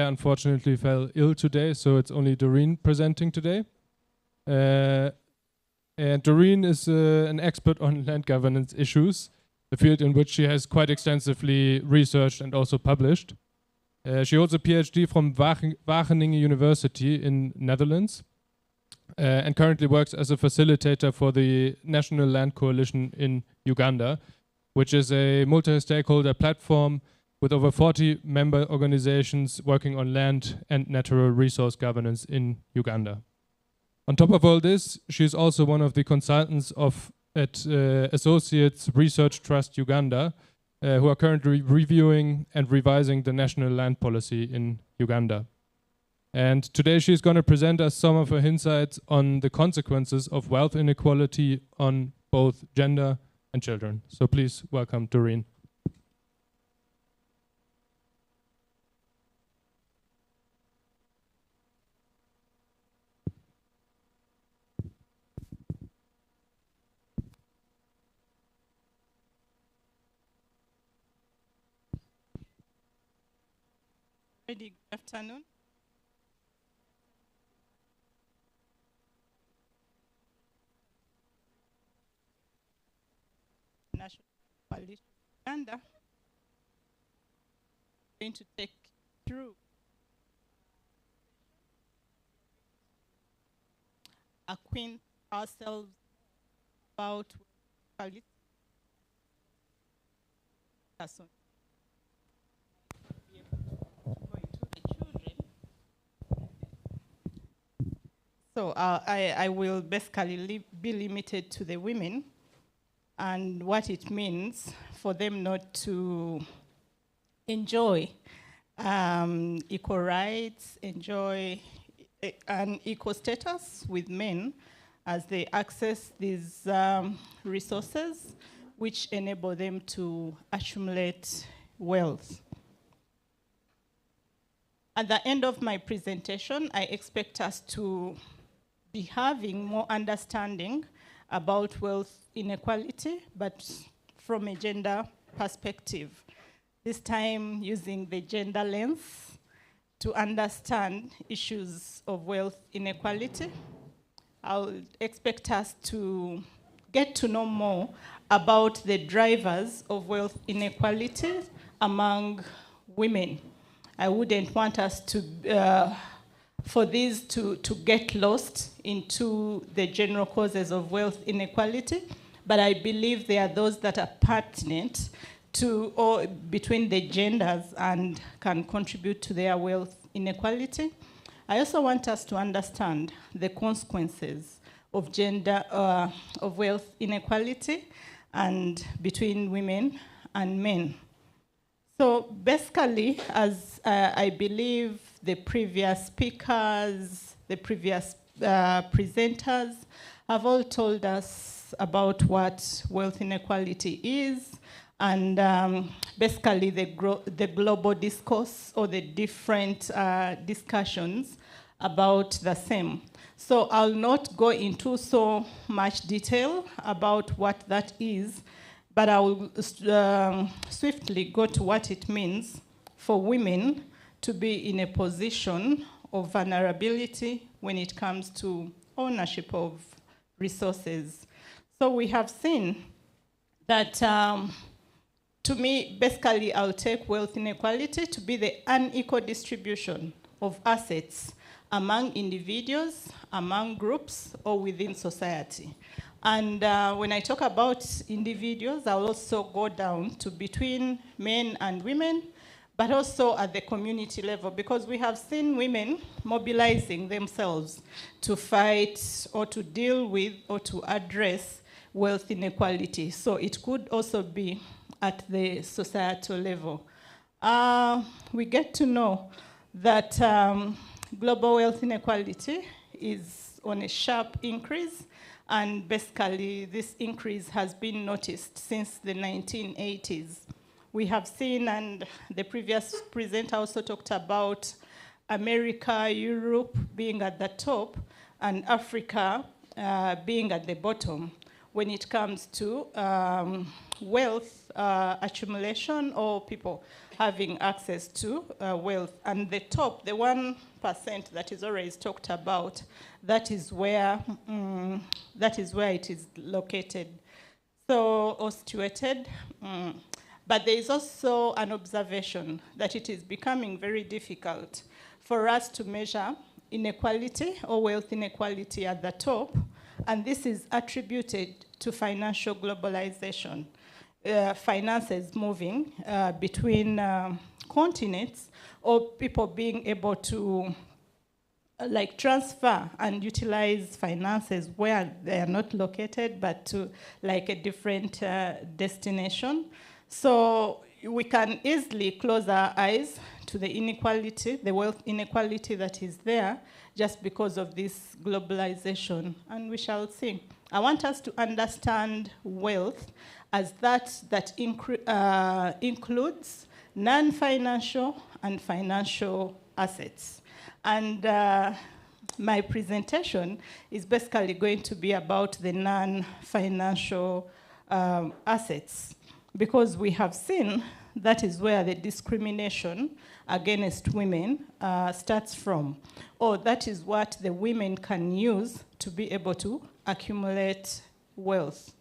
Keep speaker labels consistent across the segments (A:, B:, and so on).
A: unfortunately fell ill today, so it's only Doreen presenting today. And Doreen is an expert on land governance issues, a field in which she has quite extensively researched and also published. She holds a PhD from Wageningen University in Netherlands and currently works as a facilitator for the National Land Coalition in Uganda, which is a multi-stakeholder platform with over 40 member organizations working on land and natural resource governance in Uganda. On top of all this, she's also one of the consultants at Associates Research Trust Uganda, who are currently reviewing and revising the national land policy in Uganda. And today she's going to present us some of her insights on the consequences of wealth inequality on both gender and children. So please welcome Doreen.
B: Good afternoon. National Coalition Uganda. I'm going to take you through acquaint ourselves about coalition. So I will basically be limited to the women and what it means for them not to enjoy equal rights, enjoy an equal status with men as they access these resources which enable them to accumulate wealth. At the end of my presentation, I expect us to be having more understanding about wealth inequality, but from a gender perspective. This time using the gender lens to understand issues of wealth inequality. I'll expect us to get to know more about the drivers of wealth inequality among women. I wouldn't want us to for these to get lost into the general causes of wealth inequality, but I believe there are those that are pertinent to or between the genders and can contribute to their wealth inequality. I also want us to understand the consequences of gender of wealth inequality and between women and men. So basically, as I believe the previous speakers, the previous presenters have all told us about what wealth inequality is and basically the global discourse or the different discussions about the same. So I'll not go into so much detail about what that is, but I will swiftly go to what it means for women to be in a position of vulnerability when it comes to ownership of resources. So we have seen that, to me, basically I'll take wealth inequality to be the unequal distribution of assets among individuals, among groups, or within society. And when I talk about individuals, I'll also go down to between men and women, but also at the community level, because we have seen women mobilizing themselves to fight or to deal with or to address wealth inequality. So it could also be at the societal level. We get to know that global wealth inequality is on a sharp increase, and basically this increase has been noticed since the 1980s. We have seen, and the previous presenter also talked about America, Europe being at the top, and Africa being at the bottom. when it comes to wealth accumulation or people having access to wealth. And the top, the 1% that is always talked about, that is where it is located. So, or situated. But there is also an observation that it is becoming very difficult for us to measure inequality or wealth inequality at the top, and this is attributed to financial globalization. Finances moving between continents, or people being able to like transfer and utilize finances where they are not located, but to like a different destination. So we can easily close our eyes to the inequality, the wealth inequality that is there just because of this globalization, and we shall see. I want us to understand wealth as that includes non-financial and financial assets. And my presentation is basically going to be about the non-financial assets, because we have seen that is where the discrimination against women starts from, or that is what the women can use to be able to accumulate wealth.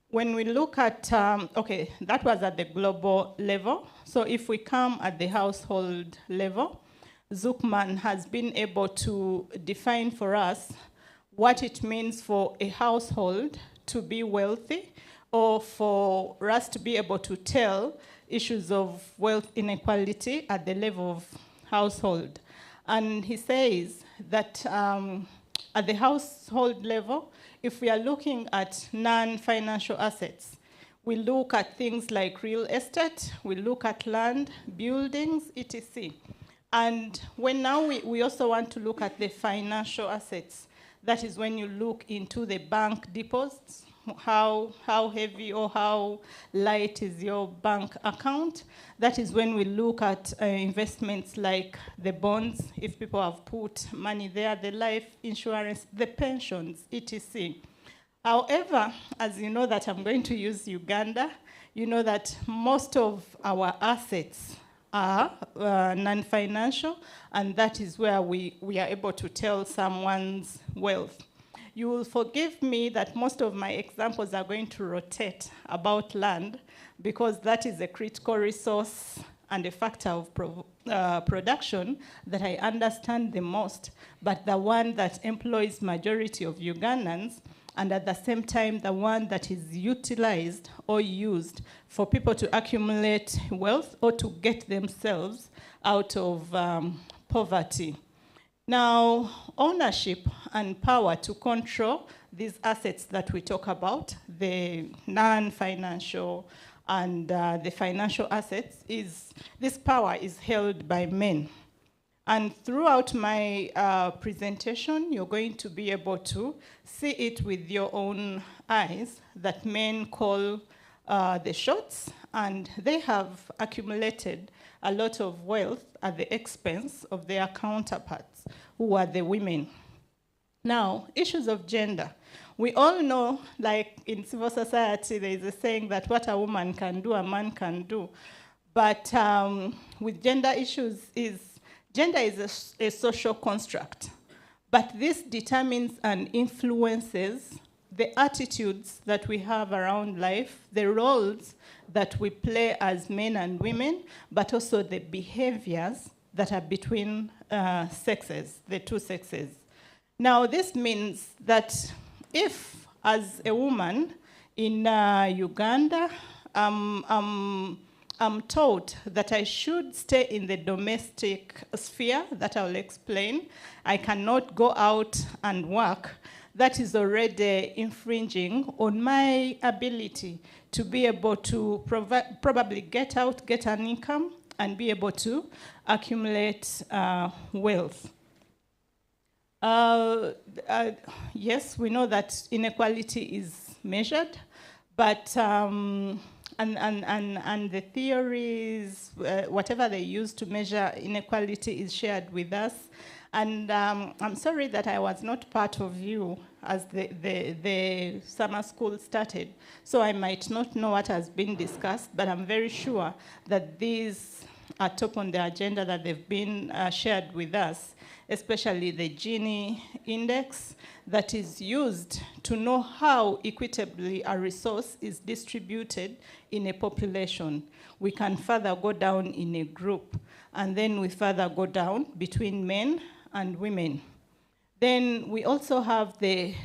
B: When we look at, okay, that was at the global level. So if we come at the household level, Zuckman has been able to define for us what it means for a household to be wealthy, or for us to be able to tell issues of wealth inequality at the level of household. And he says that at the household level, if we are looking at non-financial assets, we look at things like real estate, we look at land, buildings, etc. And when now we also want to look at the financial assets, that is when you look into the bank deposits, how heavy or how light is your bank account. That is when we look at investments like the bonds, if people have put money there, the life insurance, the pensions, etc. However, as you know that I'm going to use Uganda, you know that most of our assets are non-financial, and that is where we are able to tell someone's wealth. You will forgive me that most of my examples are going to rotate about land, because that is a critical resource and a factor of production that I understand the most, but the one that employs majority of Ugandans, and at the same time the one that is utilized or used for people to accumulate wealth or to get themselves out of poverty. Now, ownership and power to control these assets that we talk about, the non-financial and the financial assets, this power is held by men. And throughout my presentation, you're going to be able to see it with your own eyes, that men call the shots, and they have accumulated a lot of wealth at the expense of their counterparts, who are the women. Now, issues of gender. We all know, like in civil society, there is a saying that what a woman can do, a man can do. But with gender issues, gender is a social construct. But this determines and influences the attitudes that we have around life, the roles that we play as men and women, but also the behaviors that are between sexes, the two sexes. Now, this means that if, as a woman in Uganda, I'm taught that I should stay in the domestic sphere, that I'll explain. I cannot go out and work. That is already infringing on my ability to be able to probably get out, get an income, and be able to accumulate wealth. Yes, we know that inequality is measured, but and the theories, whatever they use to measure inequality, is shared with us. And I'm sorry that I was not part of you as the summer school started, so I might not know what has been discussed, but I'm very sure that these are top on the agenda, that they've been shared with us, especially the Gini index that is used to know how equitably a resource is distributed in a population. We can further go down in a group, and then we further go down between men and women. Then we also have the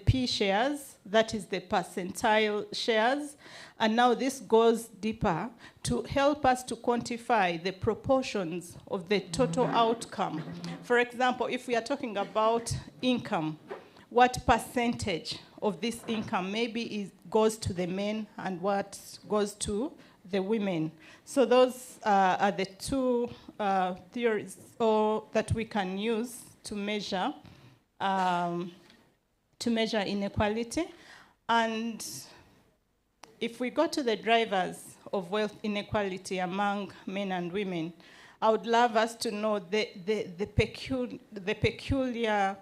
B: P shares, that is the percentile shares, and now this goes deeper to help us to quantify the proportions of the total outcome. For example, if we are talking about income, what percentage of this income maybe goes to the men and what goes to the women? So those are the two theories that we can use to measure inequality. And if we go to the drivers of wealth inequality among men and women, I would love us to know the peculiar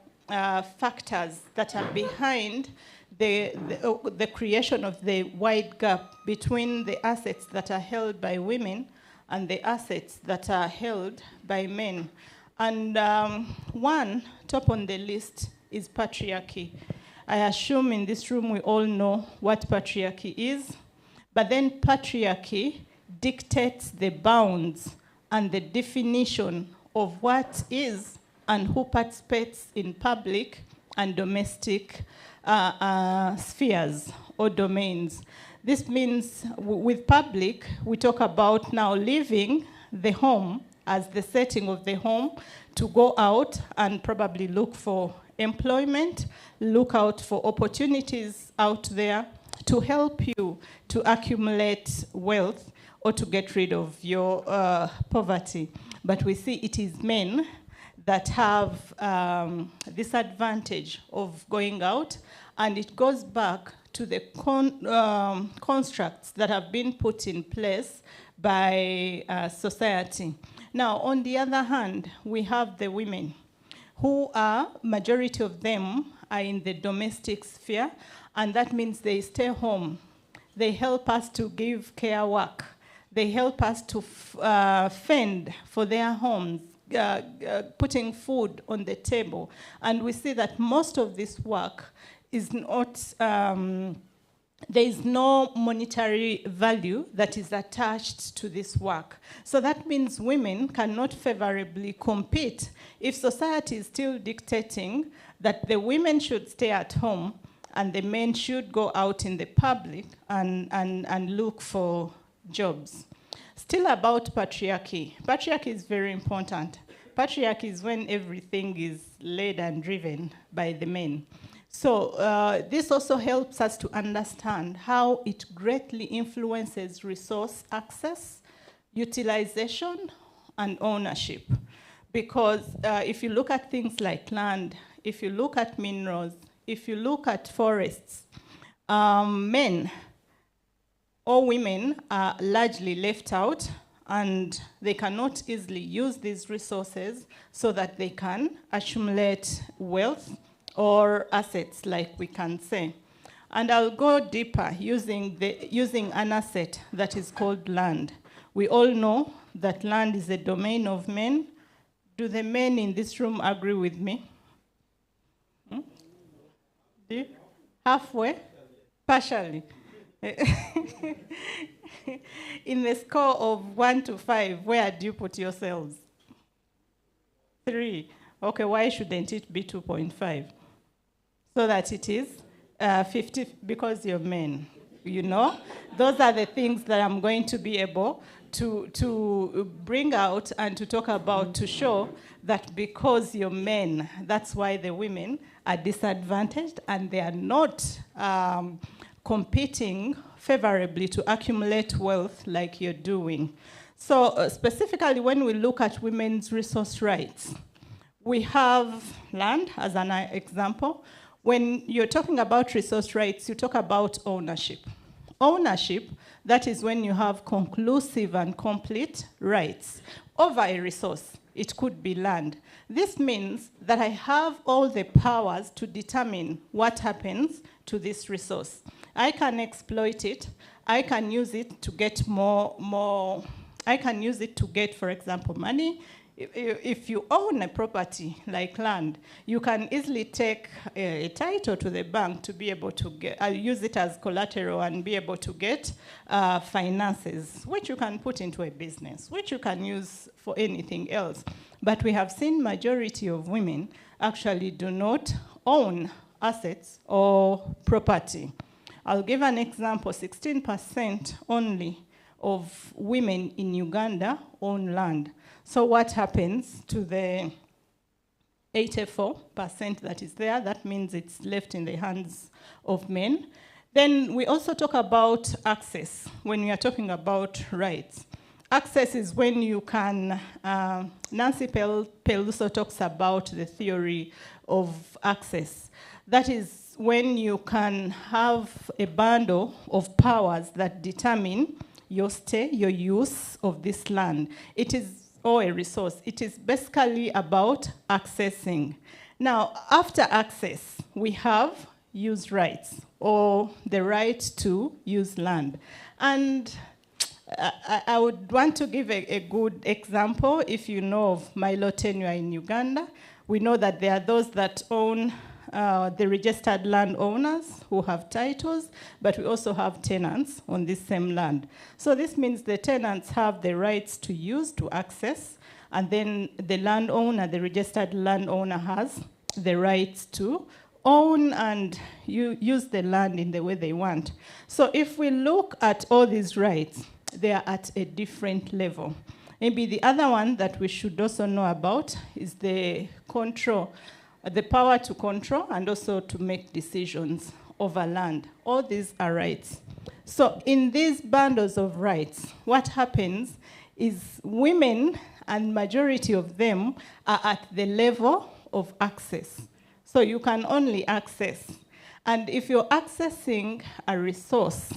B: factors that are behind the creation of the wide gap between the assets that are held by women and the assets that are held by men. And one, top on the list, is patriarchy. I assume in this room we all know what patriarchy is, but then patriarchy dictates the bounds and the definition of what is and who participates in public and domestic spheres or domains. This means with public, we talk about now leaving the home as the setting of the home to go out and probably look for employment, look out for opportunities out there to help you to accumulate wealth or to get rid of your poverty. But we see it is men that have this advantage of going out, and it goes back to the constructs that have been put in place by society. Now, on the other hand, we have the women, who are, majority of them are in the domestic sphere, and that means they stay home. They help us to give care work. They help us to fend for their homes, putting food on the table. And we see that most of this work is not, there is no monetary value that is attached to this work. So that means women cannot favorably compete if society is still dictating that the women should stay at home and the men should go out in the public and look for jobs. Still about patriarchy. Patriarchy is very important. Patriarchy is when everything is led and driven by the men. So this also helps us to understand how it greatly influences resource access, utilization, and ownership. Because if you look at things like land, if you look at minerals, if you look at forests, men or women are largely left out, and they cannot easily use these resources so that they can accumulate wealth or assets, like we can say. And I'll go deeper using an asset that is called land. We all know that land is a domain of men. Do the men in this room agree with me? Halfway? Partially. In the score of 1 to 5, where do you put yourselves? 3. Okay, why shouldn't it be 2.5? So that it is 50, because you're men, you know? Those are the things that I'm going to be able to bring out and to talk about, to show that because you're men, that's why the women are disadvantaged and they are not competing favorably to accumulate wealth like you're doing. So specifically when we look at women's resource rights, we have land as an example. When you're talking about resource rights, you talk about ownership. Ownership, that is when you have conclusive and complete rights over a resource. It could be land. This means that I have all the powers to determine what happens to this resource. I can exploit it. I can use it to get more. I can use it to get, for example, money. If you own a property like land, you can easily take a title to the bank to be able to use it as collateral and be able to get finances, which you can put into a business, which you can use for anything else. But we have seen majority of women actually do not own assets or property. I'll give an example. 16% only of women in Uganda own land. So what happens to the 84% that is there? That means it's left in the hands of men. Then we also talk about access when we are talking about rights. Access is when you can, Nancy Peluso talks about the theory of access. That is when you can have a bundle of powers that determine your stay, your use of this land. It is, or a resource. It is basically about accessing. Now, after access, we have use rights, or the right to use land. And I would want to give a good example. If you know of Milo tenure in Uganda, we know that there are those that own the registered landowners who have titles, but we also have tenants on this same land. So this means the tenants have the rights to use, to access, and then the landowner, the registered landowner, has the rights to own and use the land in the way they want. So if we look at all these rights, they are at a different level. Maybe the other one that we should also know about is the control, the power to control and also to make decisions over land. All these are rights. So in these bundles of rights, what happens is women, and majority of them, are at the level of access. So you can only access. And if you're accessing a resource,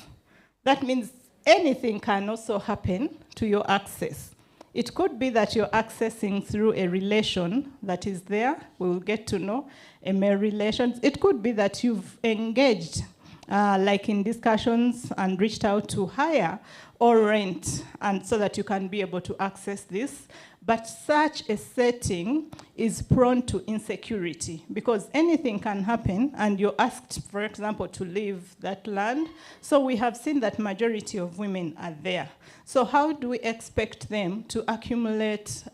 B: that means anything can also happen to your access. It could be that you're accessing through a relation that is there. We will get to know a male relation. It could be that you've engaged, like in discussions, and reached out to hire or rent, and so that you can be able to access this. But such a setting is prone to insecurity because anything can happen, and you're asked, for example, to leave that land. So we have seen that majority of women are there. So how do we expect them to accumulate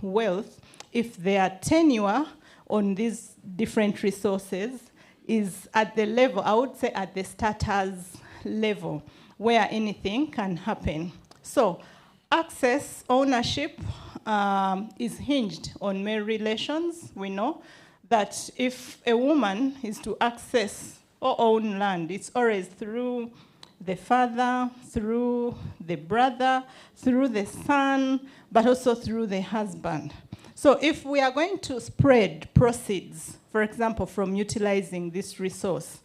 B: wealth if their tenure on these different resources is at the level, I would say at the starters level, where anything can happen? So access, ownership, is hinged on male relations. We know that if a woman is to access or own land, it's always through the father, through the brother, through the son, but also through the husband. So if we are going to spread proceeds, for example, from utilizing this resource,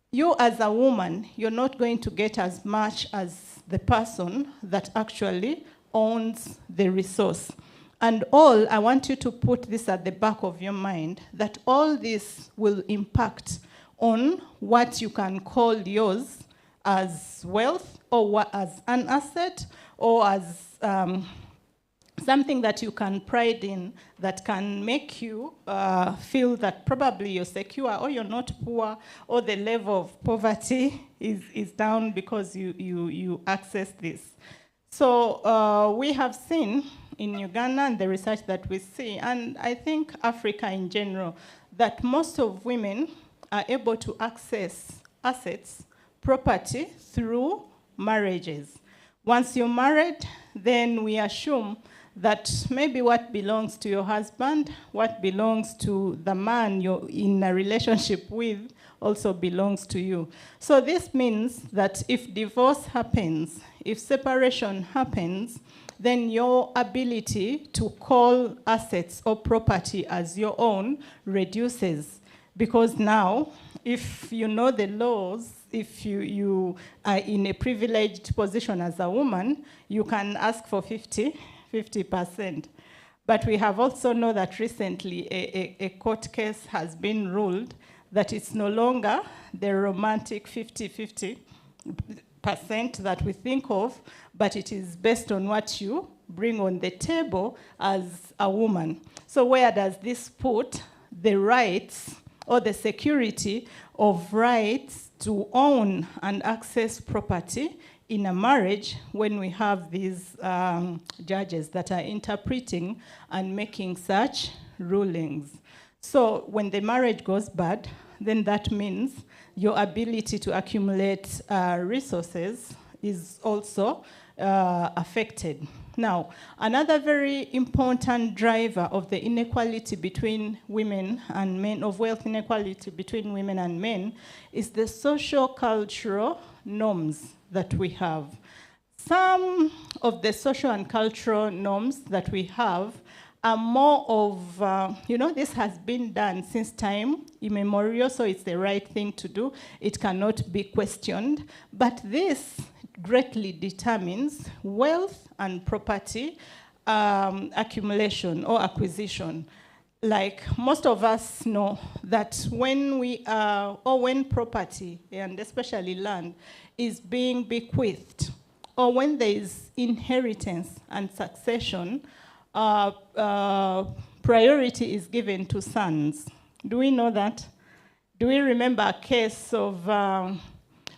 B: you as a woman, you're not going to get as much as the person that actually owns the resource. And all, I want you to put this at the back of your mind, that all this will impact on what you can call yours as wealth, or as an asset, or as something that you can pride in, that can make you feel that probably you're secure, or you're not poor, or the level of poverty is down because you access this. So we have seen in Uganda and the research that we see, and I think Africa in general, that most of women are able to access assets, property, through marriages. Once you're married, then we assume that maybe what belongs to your husband, what belongs to the man you're in a relationship with, also belongs to you. So this means that if divorce happens, if separation happens, then your ability to call assets or property as your own reduces. Because now, if you know the laws, if you are in a privileged position as a woman, you can ask for 50%. But we have also know that recently a court case has been ruled that it's no longer the romantic 50-50% that we think of, but it is based on what you bring on the table as a woman. So where does this put the rights or the security of rights to own and access property in a marriage when we have these judges that are interpreting and making such rulings? So when the marriage goes bad, then that means your ability to accumulate resources is also affected. Now, another very important driver of the inequality between women and men, of wealth inequality between women and men, is the social cultural norms that we have. Some of the social and cultural norms that we have are more of, this has been done since time immemorial, so it's the right thing to do. It cannot be questioned. But this greatly determines wealth and property accumulation or acquisition. Like most of us know that when when property, and especially land, is being bequeathed, or when there is inheritance and succession, priority is given to sons. Do we know that? Do we remember a case of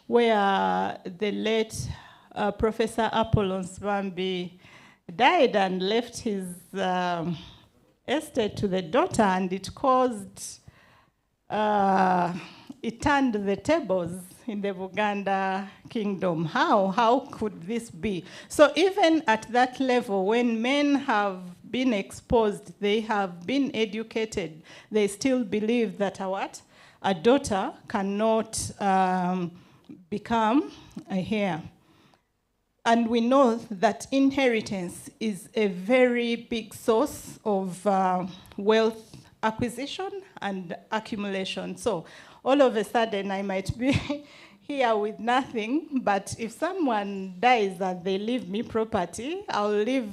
B: where the late Professor Apollon Svambi died and left his estate to the daughter, and it caused, it turned the tables in the Buganda kingdom? How could this be? So even at that level, when men have been exposed, they have been educated, they still believe that a daughter cannot become a heir. And we know that inheritance is a very big source of wealth acquisition and accumulation. So all of a sudden, I might be here with nothing, but if someone dies and they leave me property, I'll leave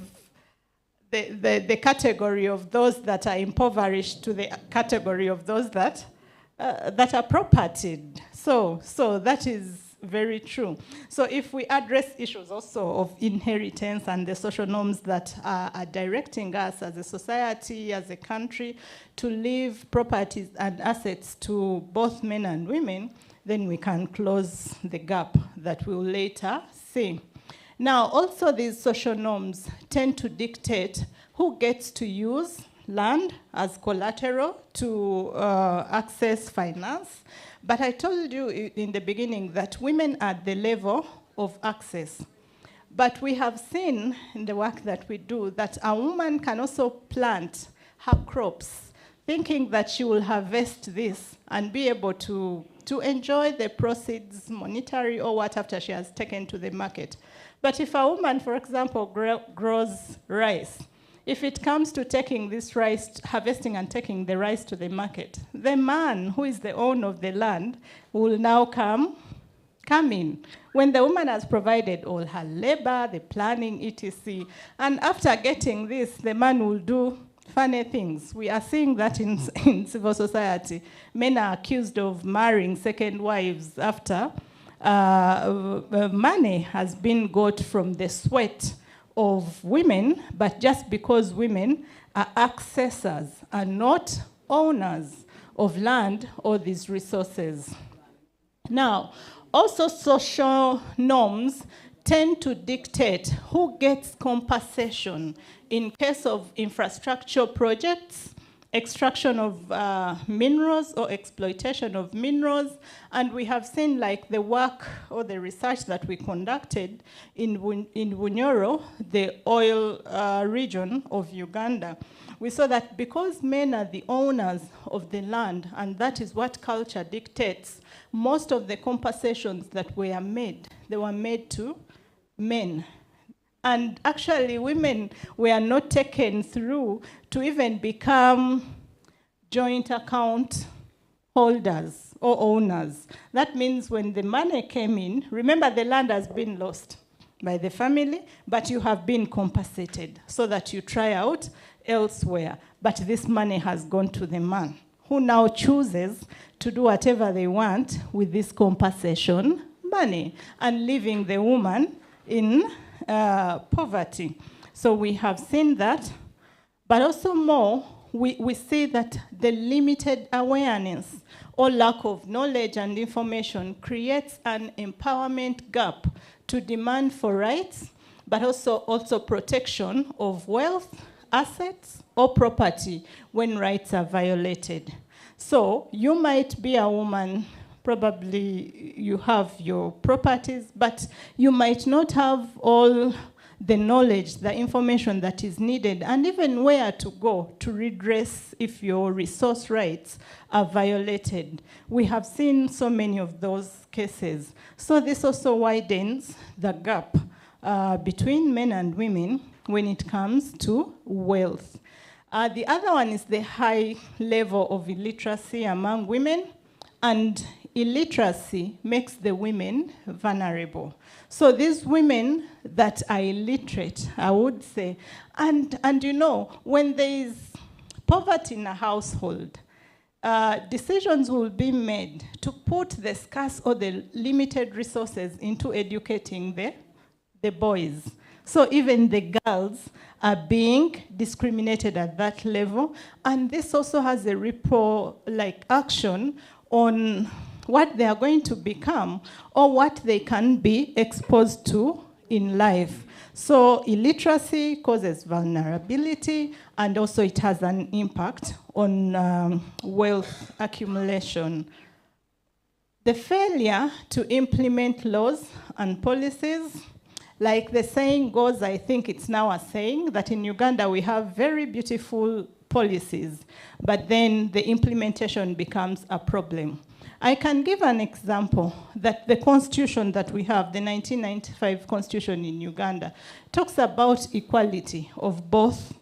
B: the category of those that are impoverished to the category of those that are propertied. So that is very true. So if we address issues also of inheritance and the social norms that are directing us as a society, as a country, to leave properties and assets to both men and women, then we can close the gap that we'll later see. Now, also these social norms tend to dictate who gets to use land as collateral to access finance. But I told you in the beginning that women are at the level of access. But we have seen in the work that we do that a woman can also plant her crops, thinking that she will harvest this and be able to enjoy the proceeds, monetary or what, after she has taken to the market. But if a woman, for example, grows rice, if it comes to taking this rice, harvesting and taking the rice to the market, the man who is the owner of the land will now come in. When the woman has provided all her labor, the planning, etc., and after getting this, the man will do funny things. We are seeing that in civil society. Men are accused of marrying second wives after money has been got from the sweat of women, but just because women are accessors and not owners of land or these resources. Now, also social norms tend to dictate who gets compensation in case of infrastructure projects, extraction of minerals or exploitation of minerals. And we have seen, like, the work or the research that we conducted in Bunyoro, the oil region of Uganda. We saw that because men are the owners of the land, and that is what culture dictates, most of the compensations that were made, they were made to men. And actually, women were not taken through to even become joint account holders or owners. That means when the money came in, remember the land has been lost. by the family, but you have been compensated so that you try out elsewhere. But this money has gone to the man, who now chooses to do whatever they want with this compensation money and leaving the woman in poverty. So we have seen that, but also more, we see that the limited awareness or lack of knowledge and information creates an empowerment gap to demand for rights, but also protection of wealth, assets, or property when rights are violated. So you might be a woman, probably you have your properties, but you might not have all the knowledge, the information that is needed, and even where to go to redress if your resource rights are violated. We have seen so many of those cases. So this also widens the gap between men and women when it comes to wealth. The other one is the high level of illiteracy among women, and illiteracy makes the women vulnerable. So these women that are illiterate, I would say, and you know, when there is poverty in a household, decisions will be made to put the scarce or the limited resources into educating the boys. So even the girls are being discriminated at that level, and this also has a ripple-like action on what they are going to become or what they can be exposed to in life. So illiteracy causes vulnerability, and also it has an impact on wealth accumulation. The failure to implement laws and policies, like the saying goes, I think it's now a saying, that in Uganda we have very beautiful policies, but then the implementation becomes a problem. I can give an example that the constitution that we have, the 1995 constitution in Uganda, talks about equality of both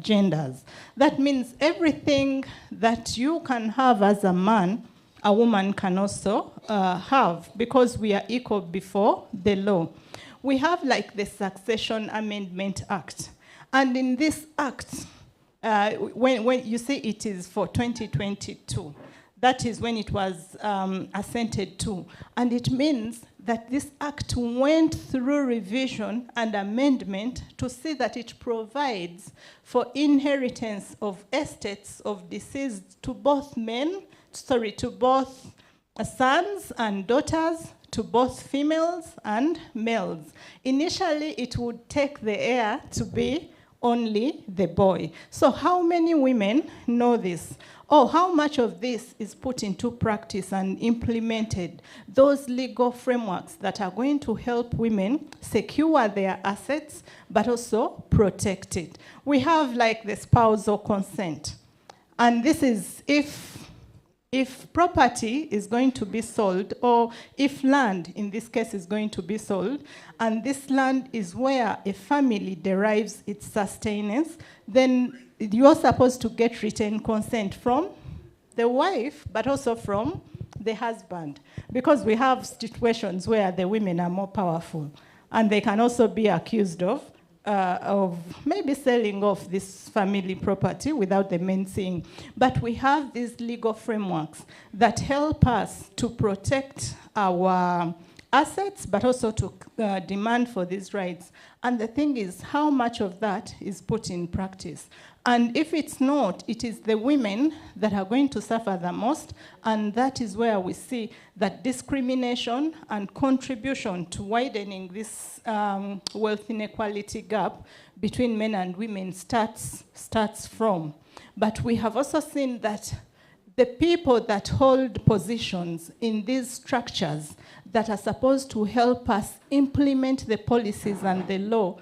B: genders. That means everything that you can have as a man, a woman can also have, because we are equal before the law. We have like the Succession Amendment Act. And in this act, when you see it is for 2022, that is when it was assented to. And it means that this act went through revision and amendment to see that it provides for inheritance of estates of deceased to both to both sons and daughters, to both females and males. Initially, it would take the heir to be only the boy. So how many women know this? Or how much of this is put into practice and implemented? Those legal frameworks that are going to help women secure their assets, but also protect it. We have like the spousal consent. And this is if property is going to be sold, or if land, in this case, is going to be sold, and this land is where a family derives its sustenance, then you're supposed to get written consent from the wife, but also from the husband. Because we have situations where the women are more powerful, and they can also be accused of maybe selling off this family property without the men seeing. But we have these legal frameworks that help us to protect our assets, but also to demand for these rights. And the thing is, how much of that is put in practice? And if it's not, it is the women that are going to suffer the most, and that is where we see that discrimination and contribution to widening this wealth inequality gap between men and women starts from. But we have also seen that the people that hold positions in these structures that are supposed to help us implement the policies and the law,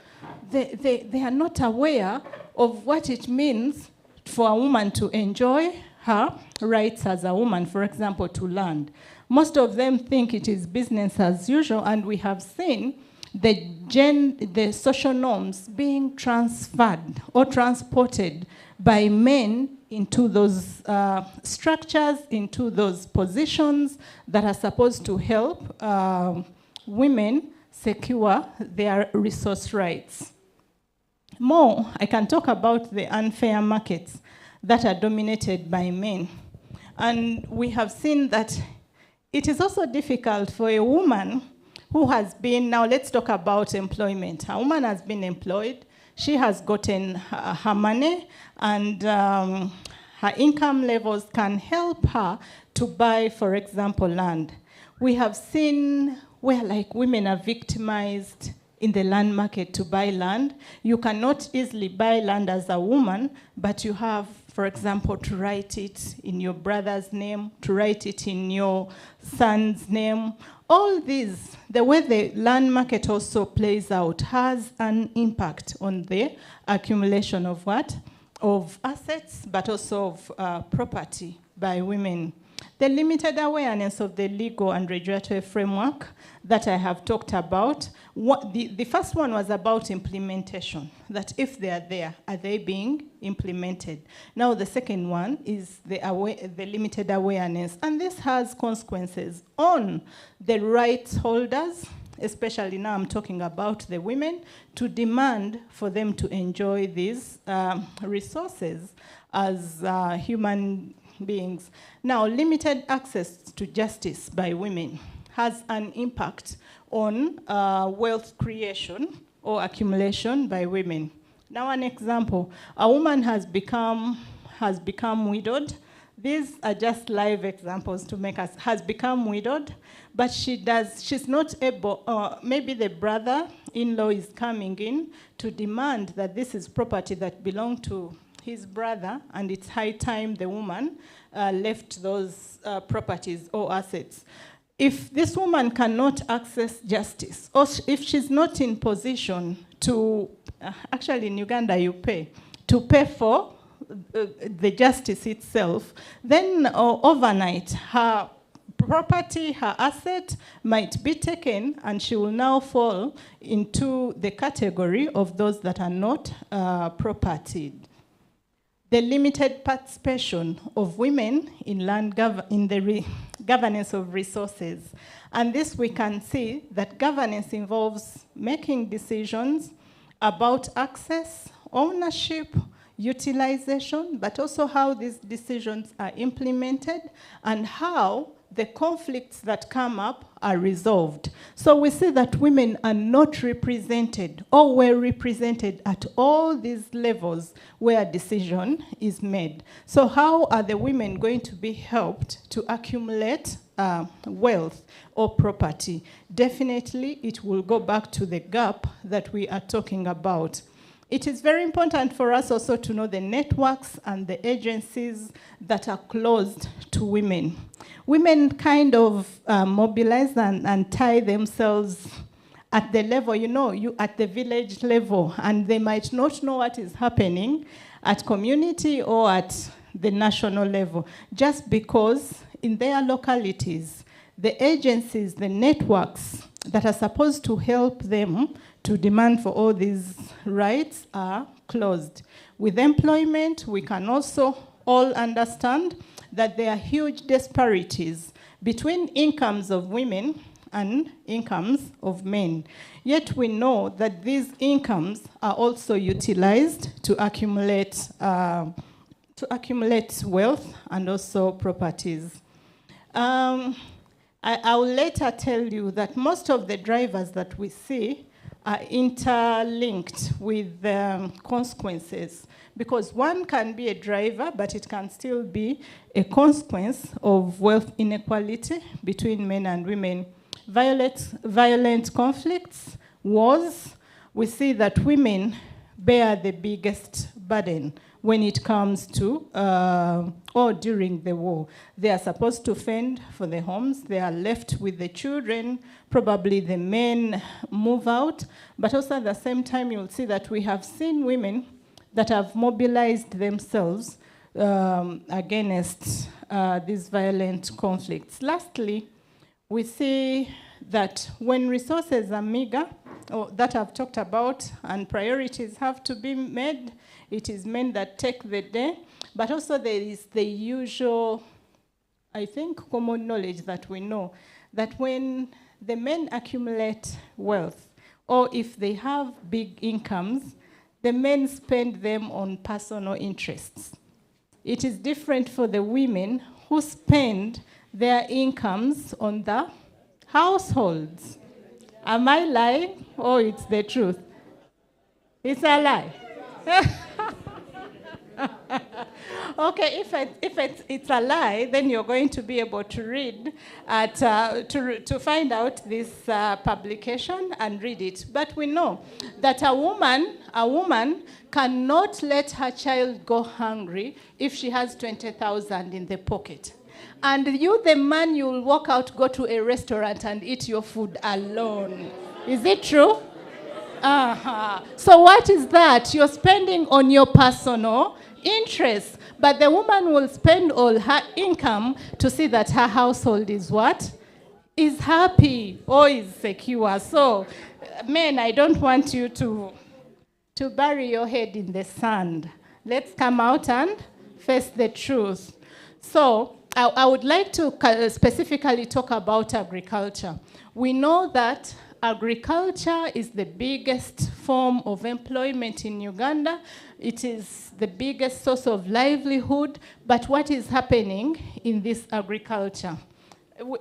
B: they are not aware of what it means for a woman to enjoy her rights as a woman, for example, to land. Most of them think it is business as usual, and we have seen the social norms being transferred or transported by men into those structures, into those positions that are supposed to help women secure their resource rights. More, I can talk about the unfair markets that are dominated by men. And we have seen that it is also difficult for a woman who has been, now let's talk about employment. A woman has been employed, she has gotten her money, and her income levels can help her to buy, for example, land. We have seen where like women are victimized in the land market to buy land. You cannot easily buy land as a woman, but you have, for example, to write it in your brother's name, to write it in your son's name. All these, the way the land market also plays out has an impact on the accumulation of what? Of assets, but also of property by women. The limited awareness of the legal and regulatory framework that I have talked about, the first one was about implementation, that if they are there, are they being implemented? Now the second one is the limited awareness, and this has consequences on the rights holders, especially now I'm talking about the women, to demand for them to enjoy these resources as human beings. Now, limited access to justice by women has an impact on wealth creation or accumulation by women. Now, an example, a woman has become widowed. These are just live examples to make us, has become widowed, but she's not able, maybe the brother-in-law is coming in to demand that this is property that belonged to his brother, and it's high time the woman left those properties or assets. If this woman cannot access justice, or if she's not in position to, actually in Uganda you pay, to pay for the justice itself, then overnight her property, her asset might be taken, and she will now fall into the category of those that are not propertied. The limited participation of women in the governance of resources. And this we can see that governance involves making decisions about access, ownership, utilization, but also how these decisions are implemented and how the conflicts that come up are resolved. So we see that women are not represented or were represented at all these levels where decision is made. So how are the women going to be helped to accumulate wealth or property? Definitely it will go back to the gap that we are talking about. It is very important for us also to know the networks and the agencies that are closed to women. Women kind of mobilize and tie themselves at the level, at the village level, and they might not know what is happening at community or at the national level, just because in their localities, the agencies, the networks that are supposed to help them to demand for all these rights are closed. With employment, we can also all understand that there are huge disparities between incomes of women and incomes of men. Yet we know that these incomes are also utilized to accumulate wealth and also properties. I will later tell you that most of the drivers that we see are interlinked with consequences, because one can be a driver, but it can still be a consequence of wealth inequality between men and women. Violent conflicts, wars, we see that women bear the biggest burden when it comes to, or during the war. They are supposed to fend for the homes, they are left with the children, probably the men move out, but also at the same time you'll see that we have seen women that have mobilized themselves against these violent conflicts. Lastly, we see that when resources are meager, or that I've talked about, and priorities have to be made, it is men that take the day, but also there is the usual, I think, common knowledge that we know, that when the men accumulate wealth, or if they have big incomes, the men spend them on personal interests. It is different for the women who spend their incomes on the households. Am I lying, or it's the truth? It's a lie. Okay, if it's a lie, then you're going to be able to read to find out this publication and read it. But we know that a woman cannot let her child go hungry if she has 20,000 in the pocket. And you, the man, you'll walk out, go to a restaurant and eat your food alone. Is it true? So what is that? You're spending on your personal interest. But the woman will spend all her income to see that her household is what? Is happy or is secure. So, men, I don't want you to bury your head in the sand. Let's come out and face the truth. So, I would like to specifically talk about agriculture. We know that agriculture is the biggest form of employment in Uganda. It is the biggest source of livelihood. But what is happening in this agriculture?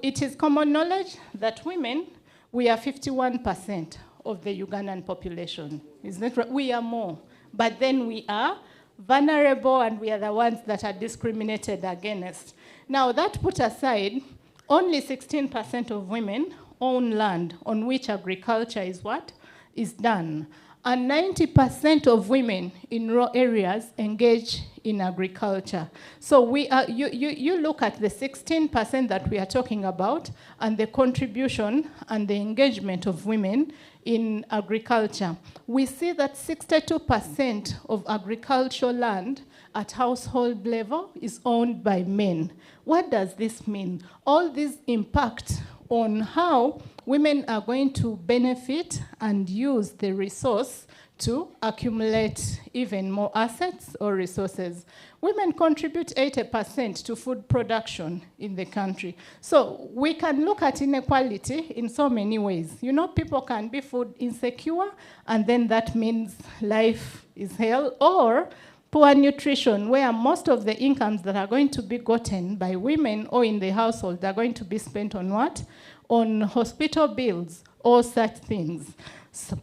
B: It is common knowledge that women, we are 51% of the Ugandan population. Isn't it right? We are more. But then we are vulnerable, and we are the ones that are discriminated against. Now, that put aside, only 16% of women own land on which agriculture is what? Is done. And 90% of women in rural areas engage in agriculture. So we are, you look at the 16% that we are talking about and the contribution and the engagement of women in agriculture. We see that 62% of agricultural land at household level is owned by men. What does this mean? All this impact on how women are going to benefit and use the resource to accumulate even more assets or resources. Women contribute 80% to food production in the country. So we can look at inequality in so many ways. You know, people can be food insecure, and then that means life is hell, or poor nutrition, where most of the incomes that are going to be gotten by women or in the household are going to be spent on what? On hospital bills or such things. So,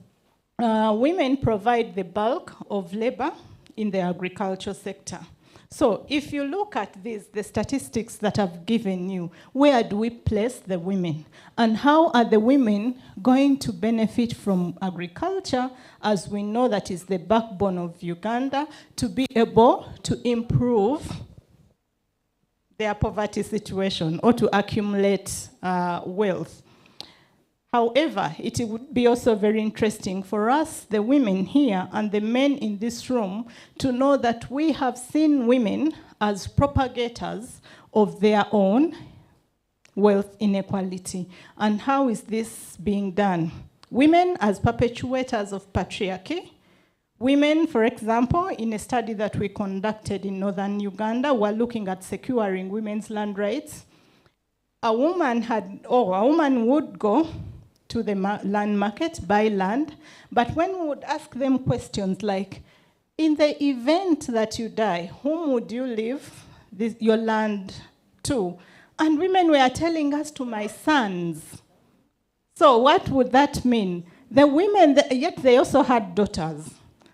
B: women provide the bulk of labor in the agricultural sector. So if you look at this, the statistics that I've given you, where do we place the women? And how are the women going to benefit from agriculture, as we know that is the backbone of Uganda, to be able to improve their poverty situation or to accumulate wealth? However, it would be also very interesting for us, the women here and the men in this room, to know that we have seen women as propagators of their own wealth inequality. And how is this being done? Women as perpetuators of patriarchy. Women, for example, in a study that we conducted in northern Uganda, we're looking at securing women's land rights. A woman would go to the land market, buy land, but when we would ask them questions like, in the event that you die, whom would you leave your land to? And women were telling us, to my sons. So what would that mean? The women, yet they also had daughters.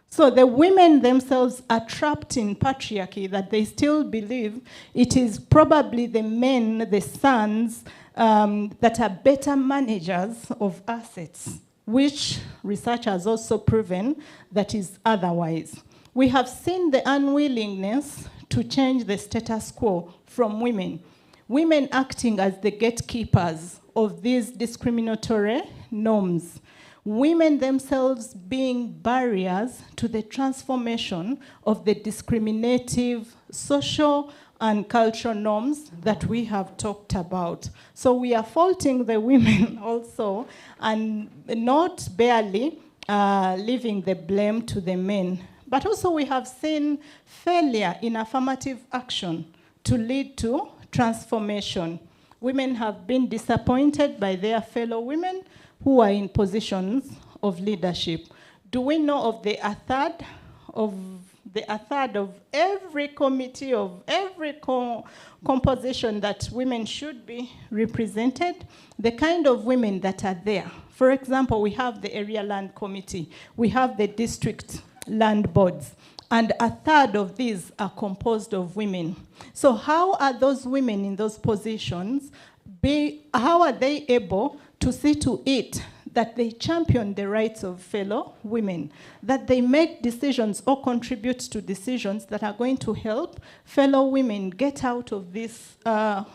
B: So the women themselves are trapped in patriarchy, that they still believe it is probably the men, the sons, that are better managers of assets, which research has also proven that is otherwise. We have seen the unwillingness to change the status quo from women. Women acting as the gatekeepers of these discriminatory norms. Women themselves being barriers to the transformation of the discriminative social and cultural norms that we have talked about. So we are faulting the women also, and not barely leaving the blame to the men. But also we have seen failure in affirmative action to lead to transformation. Women have been disappointed by their fellow women who are in positions of leadership. Do we know of the a third of every committee, of every composition that women should be represented? The kind of women that are there. For example, we have the area land committee, we have the district land boards, and a third of these are composed of women. So how are those women in those positions, how are they able to see to it that they champion the rights of fellow women, that they make decisions or contribute to decisions that are going to help fellow women get out of this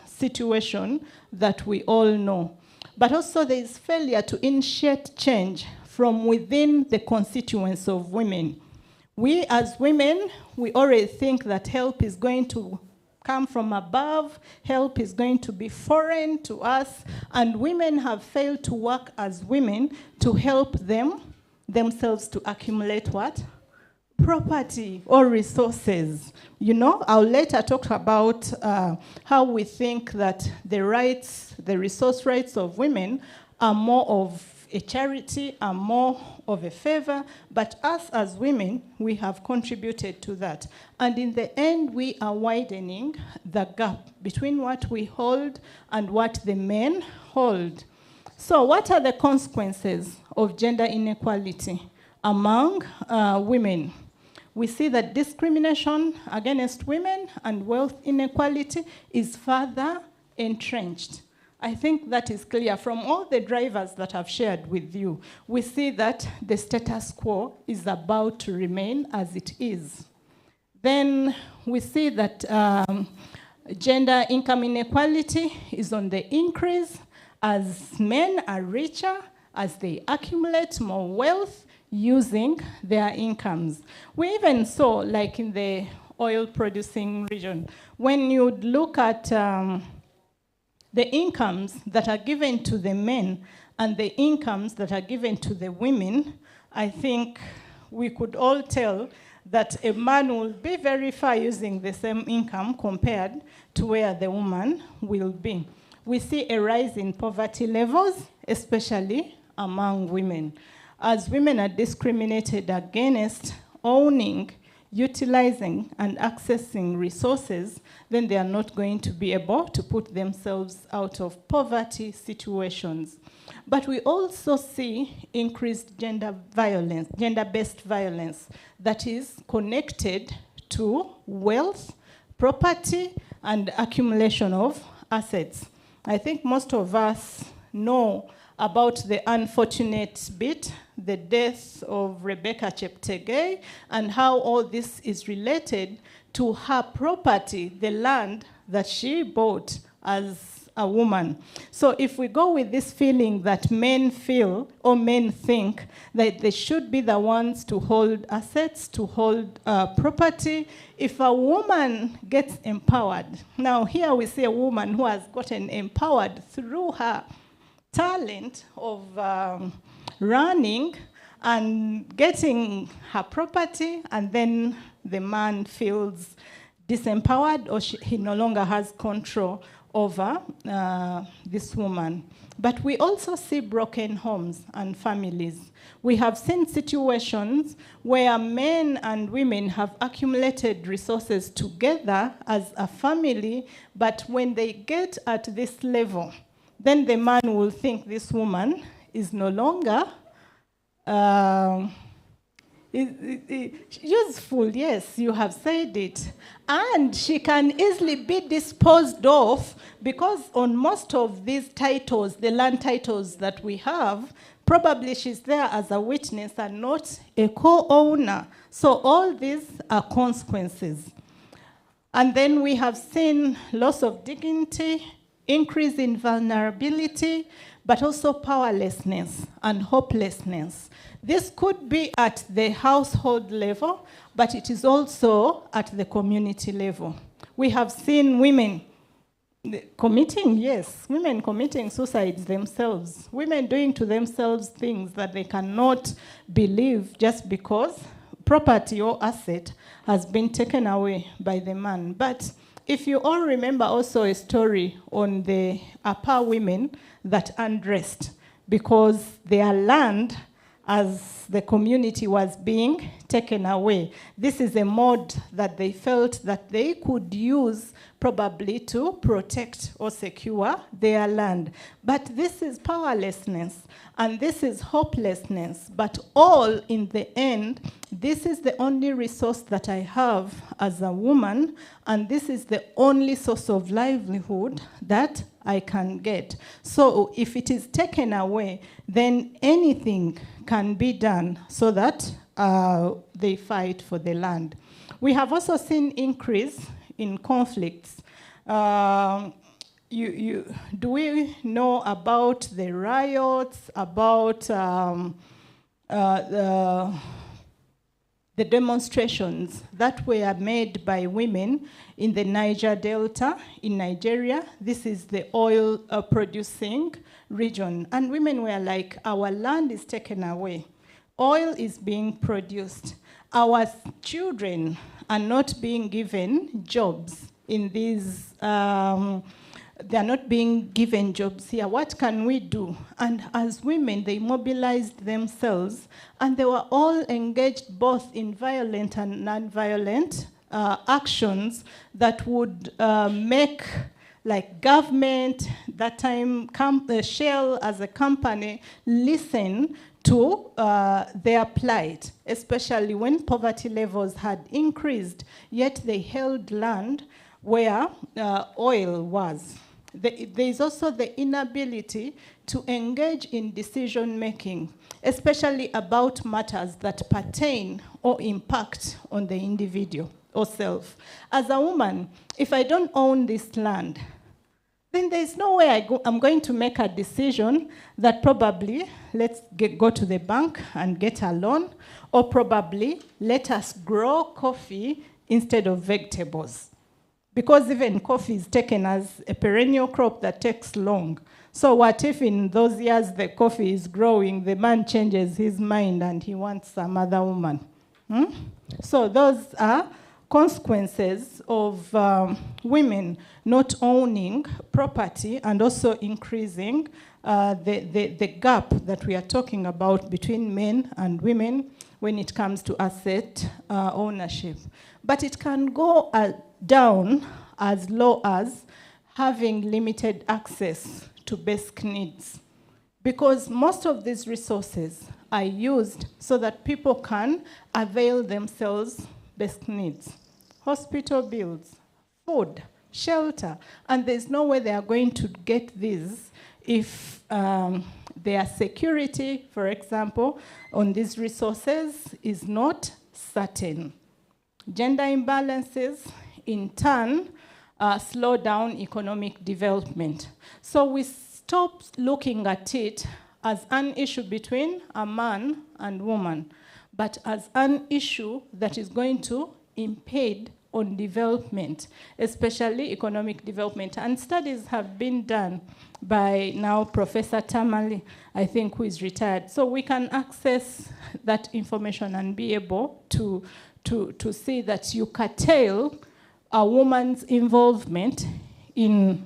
B: situation that we all know? But also there is failure to initiate change from within the constituents of women. We as women, we already think that help is going to come from above, help is going to be foreign to us, and women have failed to work as women to help themselves to accumulate what? Property or resources. You know, I'll later talk about how we think that the rights, the resource rights of women are more of a charity, are more of a favor, but us as women, we have contributed to that. And in the end, we are widening the gap between what we hold and what the men hold. So what are the consequences of gender inequality among women? We see that discrimination against women and wealth inequality is further entrenched. I think that is clear from all the drivers that I've shared with you. We see that the status quo is about to remain as it is. Then we see that gender income inequality is on the increase as men are richer, as they accumulate more wealth using their incomes. We even saw, like in the oil-producing region, when you look at the incomes that are given to the men and the incomes that are given to the women, I think we could all tell that a man will be very far using the same income compared to where the woman will be. We see a rise in poverty levels, especially among women. As women are discriminated against owning, utilizing and accessing resources, then they are not going to be able to put themselves out of poverty situations. But we also see increased gender violence, gender-based violence that is connected to wealth, property, and accumulation of assets. I think most of us know about the unfortunate bit, the death of Rebecca Cheptegei, and how all this is related to her property, the land that she bought as a woman. So if we go with this feeling that men feel or men think that they should be the ones to hold assets, to hold property, if a woman gets empowered, now here we see a woman who has gotten empowered through her talent of running and getting her property, and then the man feels disempowered or he no longer has control over this woman. But we also see broken homes and families. We have seen situations where men and women have accumulated resources together as a family, but when they get at this level, then the man will think this woman is no longer useful. Yes, you have said it. And she can easily be disposed of because on most of these titles, the land titles that we have, probably she's there as a witness and not a co-owner. So all these are consequences. And then we have seen loss of dignity, increase in vulnerability, but also powerlessness and hopelessness. This could be at the household level, but it is also at the community level. We have seen women committing suicides themselves, women doing to themselves things that they cannot believe just because property or asset has been taken away by the man. But If you all remember also a story on the Apa women that undressed because their land as the community was being taken away. This is a mode that they felt that they could use probably to protect or secure their land. But this is powerlessness, and this is hopelessness. But all in the end, this is the only resource that I have as a woman, and this is the only source of livelihood that I can get. So if it is taken away, then anything can be done so that they fight for the land. We have also seen increase in conflicts. Do we know about the riots, about the demonstrations that were made by women in the Niger Delta in Nigeria? This is the oil producing region. And women were like, our land is taken away. Oil is being produced. Our children are not being given jobs in these, they're not being given jobs here. What can we do? And as women, they mobilized themselves, and they were all engaged both in violent and non-violent actions that would make, like, government, that time Shell as a company, listen to their plight, especially when poverty levels had increased, yet they held land where oil was. There is also the inability to engage in decision-making, especially about matters that pertain or impact on the individual or self. As a woman, if I don't own this land, then there's no way I'm going to make a decision that probably let's go to the bank and get a loan, or probably let us grow coffee instead of vegetables. Because even coffee is taken as a perennial crop that takes long. So what if in those years the coffee is growing, the man changes his mind and he wants some other woman? So those are consequences of women not owning property and also increasing the gap that we are talking about between men and women when it comes to asset ownership. But it can go down as low as having limited access to basic needs, because most of these resources are used so that people can avail themselves basic needs. Hospital bills, food, shelter, and there's no way they are going to get these if their security, for example, on these resources is not certain. Gender imbalances, in turn, slow down economic development. So we stop looking at it as an issue between a man and woman, but as an issue that is going to impede on development, especially economic development. And studies have been done by now Professor Tamali, I think, who is retired. So we can access that information and be able to see that you curtail a woman's involvement in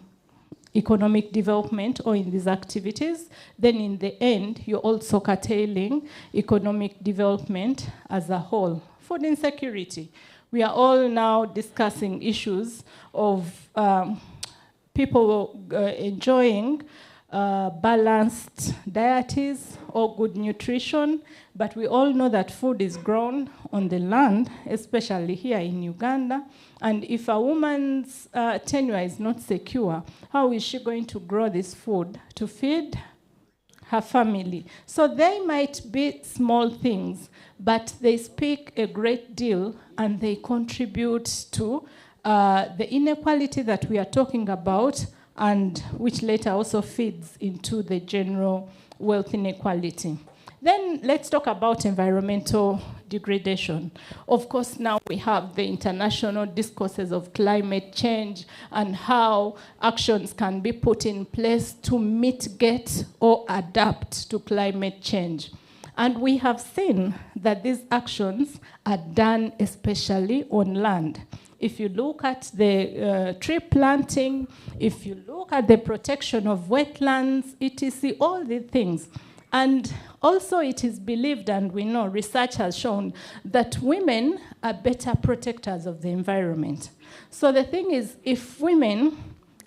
B: economic development or in these activities, then in the end, you're also curtailing economic development as a whole. Food insecurity. We are all now discussing issues of people enjoying balanced dieties or good nutrition, but we all know that food is grown on the land, especially here in Uganda, and if a woman's tenure is not secure, how is she going to grow this food to feed her family? So they might be small things, but they speak a great deal and they contribute to the inequality that we are talking about, and which later also feeds into the general wealth inequality. Then let's talk about environmental degradation. Of course, now we have the international discourses of climate change and how actions can be put in place to mitigate or adapt to climate change. And we have seen that these actions are done especially on land. if you look at the tree planting, if you look at the protection of wetlands, etc., all the things. And also it is believed, and we know, research has shown, that women are better protectors of the environment. So the thing is, if women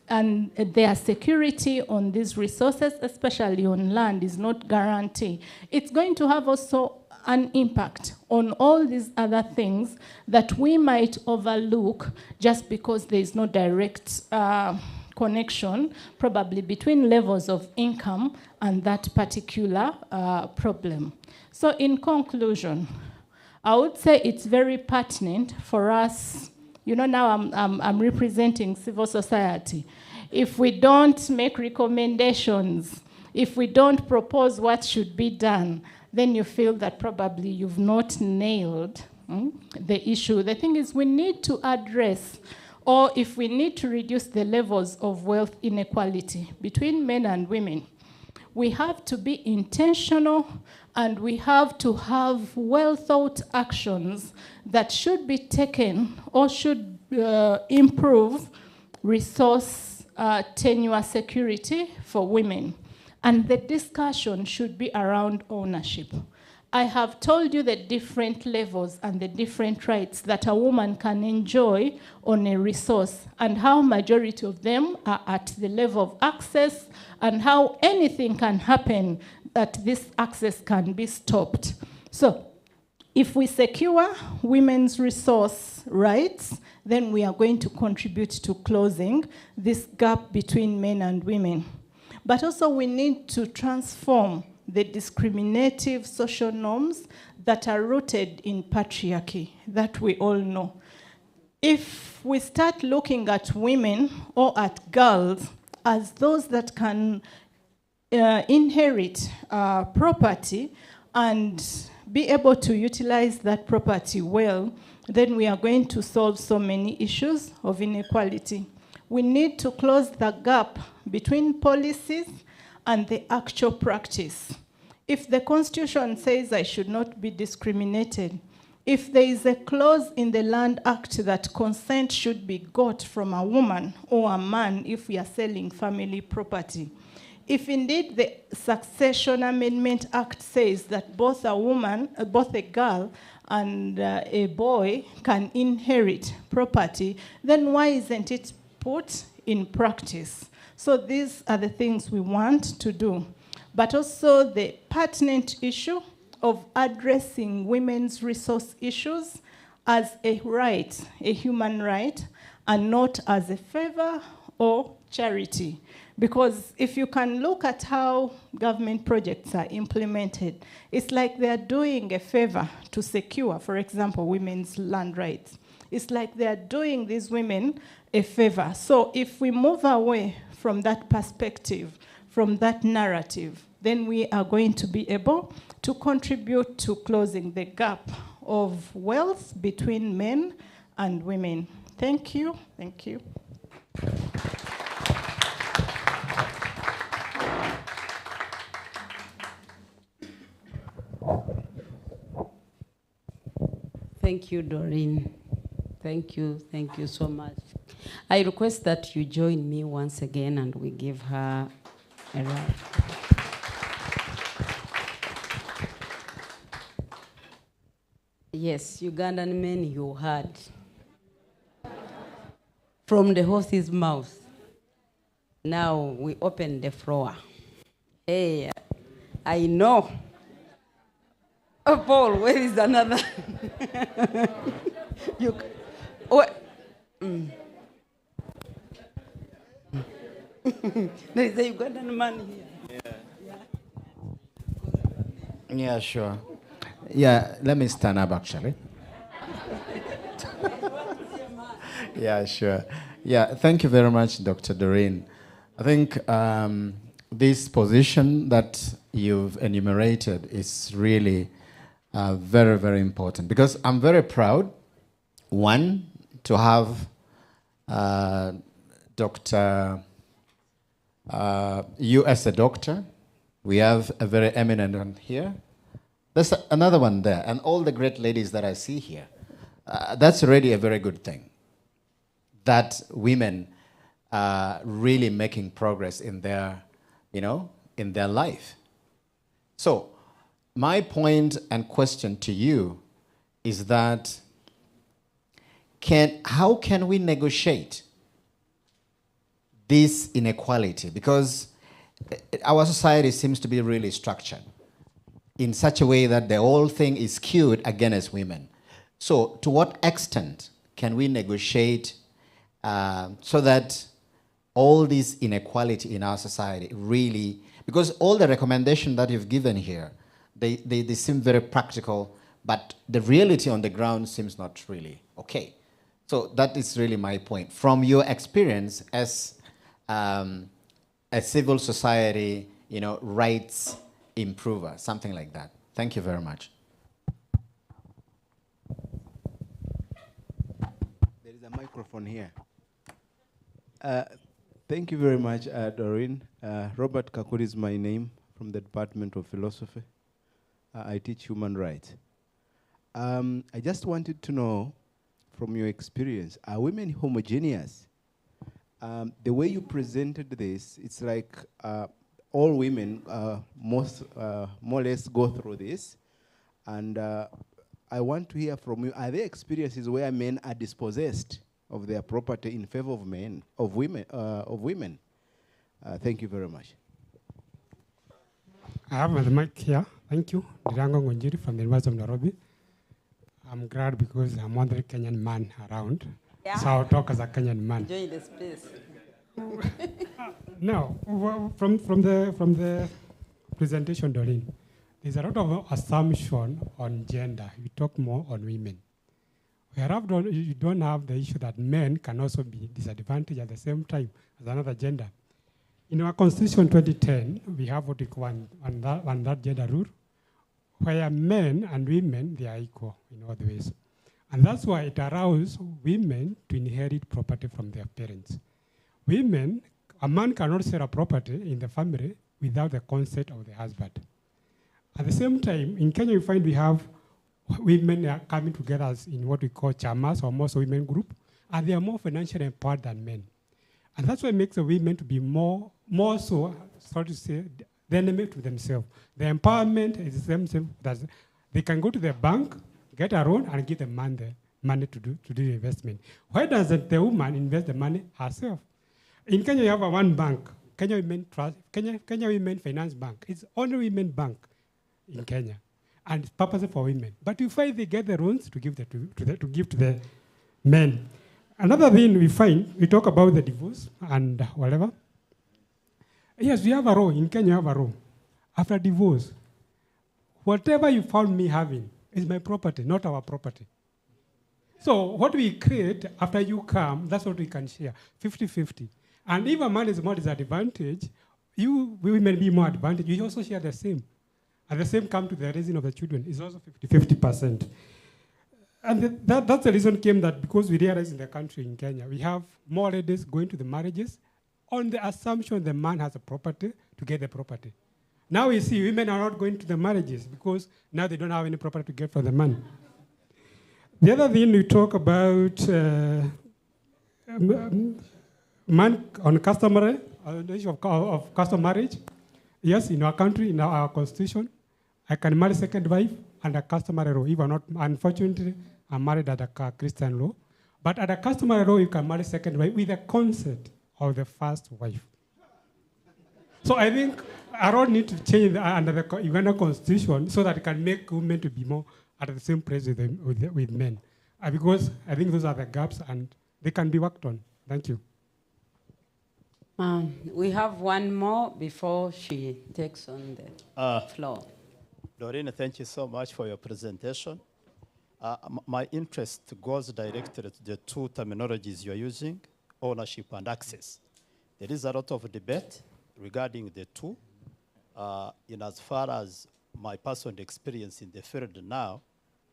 B: and their security on these resources, especially on land, is not guaranteed, it's going to have also an impact on all these other things that we might overlook just because there is no direct connection, probably between levels of income and that particular problem. So in conclusion, I would say it's very pertinent for us. You know, now I'm representing civil society. If we don't make recommendations, if we don't propose what should be done, then you feel that probably you've not nailed the issue. The thing is, we need to address, or if we need to reduce the levels of wealth inequality between men and women, we have to be intentional, and we have to have well-thought actions that should be taken or should improve resource tenure security for women. And the discussion should be around ownership. I have told you the different levels and the different rights that a woman can enjoy on a resource, and how majority of them are at the level of access, and how anything can happen that this access can be stopped. So if we secure women's resource rights, then we are going to contribute to closing this gap between men and women. But also we need to transform the discriminative social norms that are rooted in patriarchy that we all know. If we start looking at women or at girls as those that can inherit property and be able to utilize that property well, then we are going to solve so many issues of inequality. We need to close the gap between policies and the actual practice. If the Constitution says I should not be discriminated, if there is a clause in the Land Act that consent should be got from a woman or a man if we are selling family property, if indeed the Succession Amendment Act says that both a woman, both a girl and a boy can inherit property, then why isn't it put in practice? So these are the things we want to do. But also the pertinent issue of addressing women's resource issues as a right, a human right, and not as a favor or charity. Because if you can look at how government projects are implemented, it's like they're doing a favor to secure, for example, women's land rights. It's like they're doing these women a favor. So if we move away from that perspective, from that narrative, then we are going to be able to contribute to closing the gap of wealth between men and women. Thank you. Thank you.
C: Thank you, Doreen. Thank you so much. I request that you join me once again and we give her a round. Yes, Ugandan men, you heard. From the horse's mouth. Now we open the floor. Hey, I know. Oh, Paul, where is another? You, what? There is a Ugandan man here.
D: Yeah, sure. Yeah, let me stand up actually. Yeah, sure. Yeah, thank you very much, Dr. Doreen. I think this position that you've enumerated is really very, very important, because I'm very proud, one, to have you as a doctor. We have a very eminent one here. There's another one there, and all the great ladies that I see here. That's already a very good thing. that women are really making progress in their, in their life. So my point and question to you is that how can we negotiate this inequality? Because our society seems to be really structured in such a way that the whole thing is skewed against women. So to what extent can we negotiate so that all this inequality in our society really, because all the recommendations that you've given here, they seem very practical, but the reality on the ground seems not really okay. So that is really my point. From your experience as a civil society, rights improver, something like that. Thank you very much.
E: There is a microphone here. Thank you very much, Doreen. Robert Kakuri is my name from the Department of Philosophy. I teach human rights. I just wanted to know, from your experience, are women homogeneous? The way you presented this, it's like all women more or less go through this. And I want to hear from you, are there experiences where men are dispossessed of their property in favor of women? Thank you very much.
F: I have the mic here. Thank you. Dirango Ngonjiri from the University of Nairobi. I'm glad because I'm one of the Kenyan man around. Yeah. So I'll talk as a Kenyan man.
C: Enjoy the space.
F: Now, from the presentation, Doreen, there's a lot of assumption on gender. We talk more on women. You don't have the issue that men can also be disadvantaged at the same time as another gender. In our Constitution 2010, we have what we call one that gender rule, where men and women, they are equal in all the ways. And that's why it allows women to inherit property from their parents. A man cannot sell a property in the family without the consent of the husband. At the same time, in Kenya, you find we have women are coming together as in what we call chamas or most women group, and they are more financially empowered than men. And that's what makes the women to be more so to say, the enemy to themselves. The empowerment is themselves. They can go to the bank, get a loan, and give the man the money to do the investment. Why doesn't the woman invest the money herself? In Kenya, you have one bank, Kenya Women Finance Bank. It's only women bank in Kenya, and it's purposely for women. But you find they get the loans to give to the men. Another thing we find, we talk about the divorce and whatever. Yes, we have a role. In Kenya, we have a role. After divorce, whatever you found me having is my property, not our property. So what we create after you come, that's what we can share, 50-50. And if a man is more disadvantaged, we may be more advantaged. You also share the same. And the same come to the raising of the children. It's also 50%. And that's the reason came that because we realize in the country in Kenya, we have more ladies going to the marriages on the assumption the man has a property to get the property. Now we see women are not going to the marriages because now they don't have any property to get for the man. The other thing we talk about man on customary, the issue of custom marriage. Yes, in our country, in our constitution, I can marry second wife under customary law. Even not, unfortunately, I'm married under Christian law. But under customary law, you can marry second wife with the consent of the first wife. So I think our law need to change under the Uganda constitution so that it can make women to be more at the same place with men. Because I think those are the gaps and they can be worked on. Thank you.
C: We have one more before she takes on the floor.
G: Doreen, thank you so much for your presentation. My interest goes directly to the two terminologies you're using, ownership and access. There is a lot of debate regarding the two, in as far as my personal experience in the field now,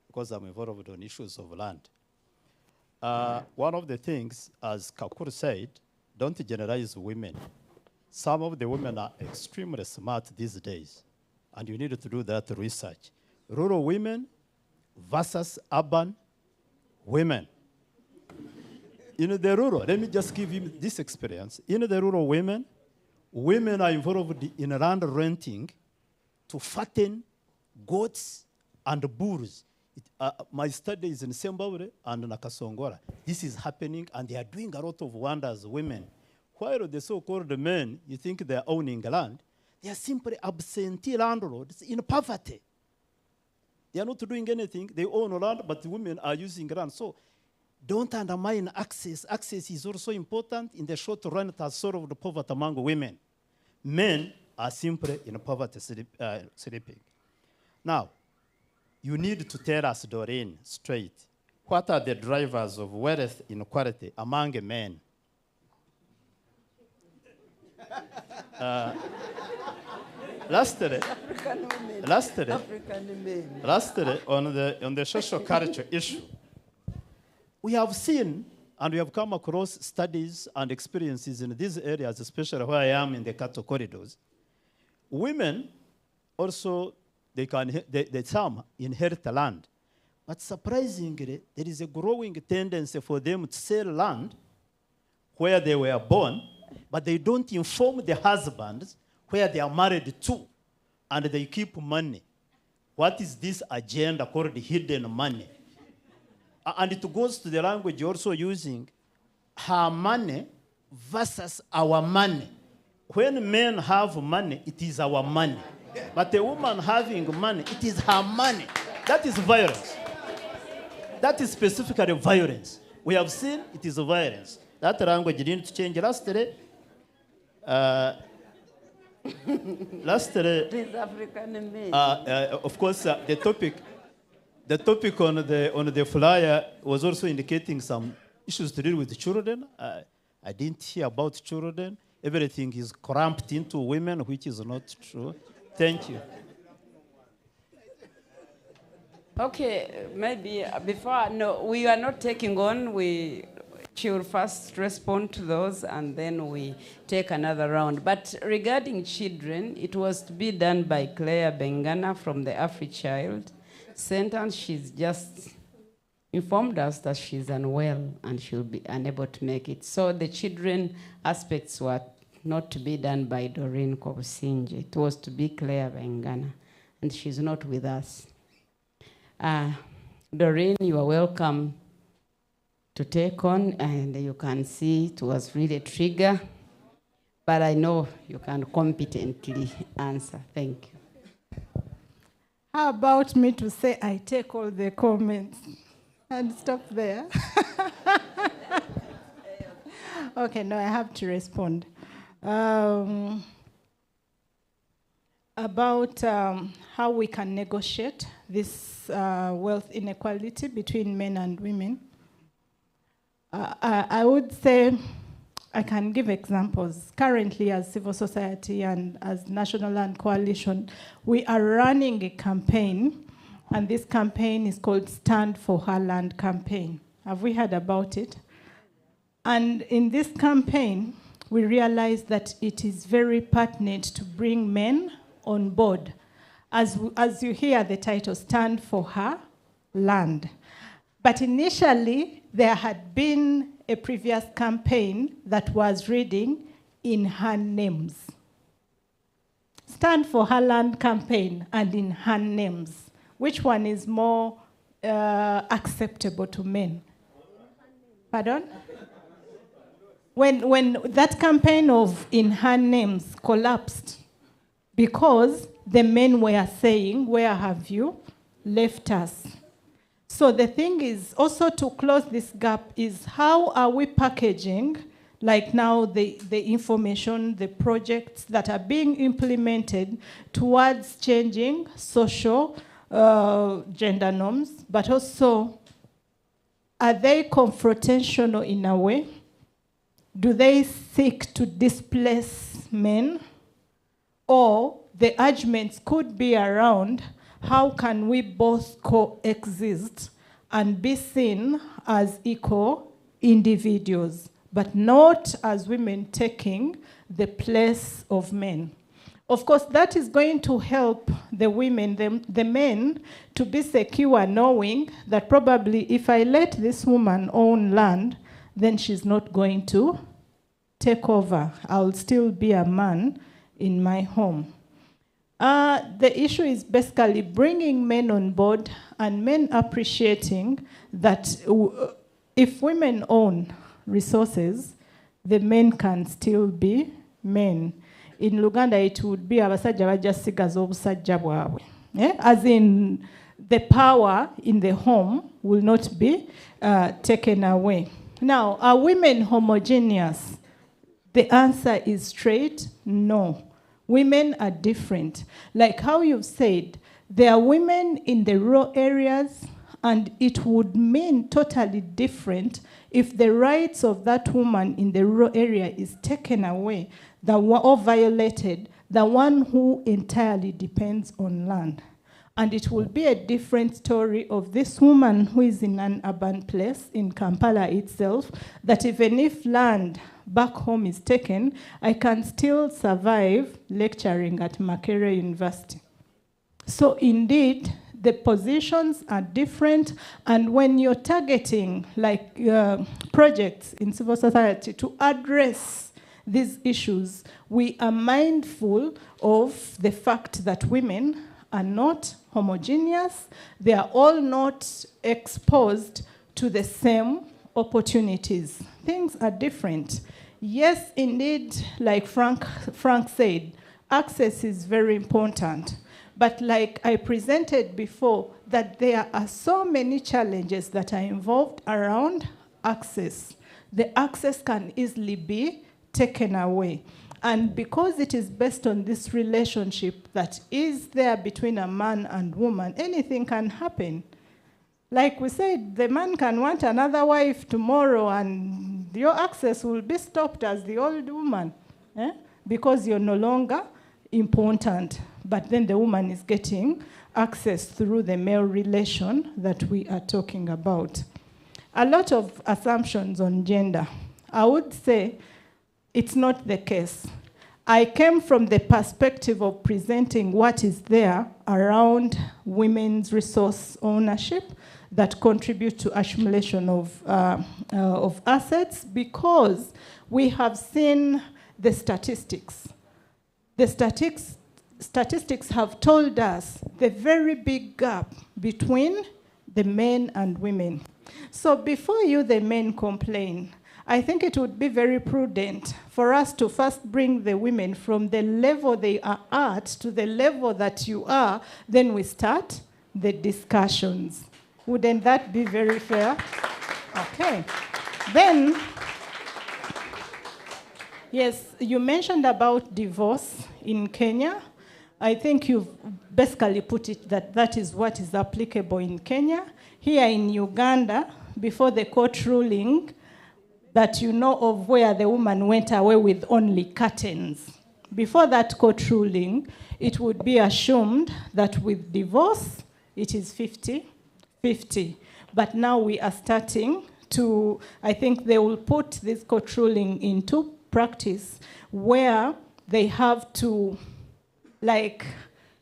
G: because I'm involved on issues of land. One of the things, as Kakuru said, don't generalize women. Some of the women are extremely smart these days, and you need to do that research. Rural women versus urban women. in the rural, let me just give you this experience. In the rural women are involved in land renting to fatten goats and bulls. My study is in Zimbabwe and Nakasongola. This is happening, and they are doing a lot of wonders, women. While the so-called men, you think they are owning land, they are simply absentee landlords in poverty. They are not doing anything. They own land, but the women are using land. So don't undermine access. Access is also important. In the short run, it has solved the poverty among women. Men are simply in poverty sleeping. Now, you need to tell us, Doreen, straight, what are the drivers of wealth inequality among men? Lastly, on the social culture issue, we have seen and we have come across studies and experiences in these areas, especially where I am in the cattle corridors. Women also, some inherit the land. But surprisingly, there is a growing tendency for them to sell land where they were born, but they don't inform the husbands where they are married to, and they keep money. What is this agenda called hidden money? And it goes to the language also using her money versus our money. When men have money, it is our money. But a woman having money, it is her money. That is violence. That is specifically violence. We have seen it is violence. That language didn't change lastly. Of course, the topic on the flyer was also indicating some issues to deal with children. I didn't hear about children. Everything is cramped into women, which is not true. Thank you.
C: Okay, maybe before, no, we are not taking on. She will first respond to those, and then we take another round. But regarding children, it was to be done by Claire Bengana from the AfriChild Center. She's just informed us that she's unwell and she'll be unable to make it. So the children aspects were not to be done by Doreen Kobusinje. It was to be Claire Bengana, and she's not with us. Doreen, you are welcome to take on, and you can see it was really a trigger, but I know you can competently answer. Thank you.
B: How about me to say I take all the comments and stop there? Okay, no, I have to respond. About how we can negotiate this wealth inequality between men and women. I would say I can give examples. Currently, as civil society and as National Land Coalition, we are running a campaign, and this campaign is called Stand for Her Land campaign. Have we heard about it? And in this campaign, we realize that it is very pertinent to bring men on board. As you hear the title, Stand for Her Land. But initially, there had been a previous campaign that was reading In Her Names. Stand for Her Land campaign and In Her Names. Which one is more acceptable to men? Pardon? When that campaign of In Her Names collapsed, because the men were saying, where have you left us? So the thing is, also to close this gap is how are we packaging, like now the information, the projects that are being implemented towards changing social gender norms, but also are they confrontational in a way? Do they seek to displace men? Or the arguments could be around how can we both coexist and be seen as equal individuals, but not as women taking the place of men. Of course, that is going to help the women, the men, to be secure, knowing that probably if I let this woman own land, then she's not going to take over. I'll still be a man in my home. The issue is basically bringing men on board and men appreciating that if women own resources, the men can still be men. In Luganda, it would be abasajja bajja sigaza obusajja bwabwe. As in, the power in the home will not be taken away. Now, are women homogeneous? The answer is straight no. Women are different. Like how you've said, there are women in the rural areas, and it would mean totally different if the rights of that woman in the rural area is taken away or violated, the one who entirely depends on land. And it will be a different story of this woman who is in an urban place, in Kampala itself, that even if land back home is taken, I can still survive lecturing at Makerere University. So indeed, the positions are different, and when you're targeting like projects in civil society to address these issues, we are mindful of the fact that women are not homogeneous. They are all not exposed to the same opportunities. Things are different. Yes, indeed, like Frank said, access is very important. But like I presented before, that there are so many challenges that are involved around access. The access can easily be taken away. And because it is based on this relationship that is there between a man and woman, anything can happen. Like we said, the man can want another wife tomorrow and your access will be stopped as the old woman, because you're no longer important. But then the woman is getting access through the male relation that we are talking about. A lot of assumptions on gender. I would say it's not the case. I came from the perspective of presenting what is there around women's resource ownership that contribute to accumulation of assets, because we have seen the statistics. The statistics have told us the very big gap between the men and women. So before you, the men, complain, I think it would be very prudent for us to first bring the women from the level they are at to the level that you are, then we start the discussions. Wouldn't that be very fair? Okay. Then, yes, you mentioned about divorce in Kenya. I think you've basically put it that that is what is applicable in Kenya. Here in Uganda, before the court ruling, that you know of where the woman went away with only curtains. Before that court ruling, it would be assumed that with divorce, it is 50-50. But now we are starting to, I think they will put this court ruling into practice where they have to like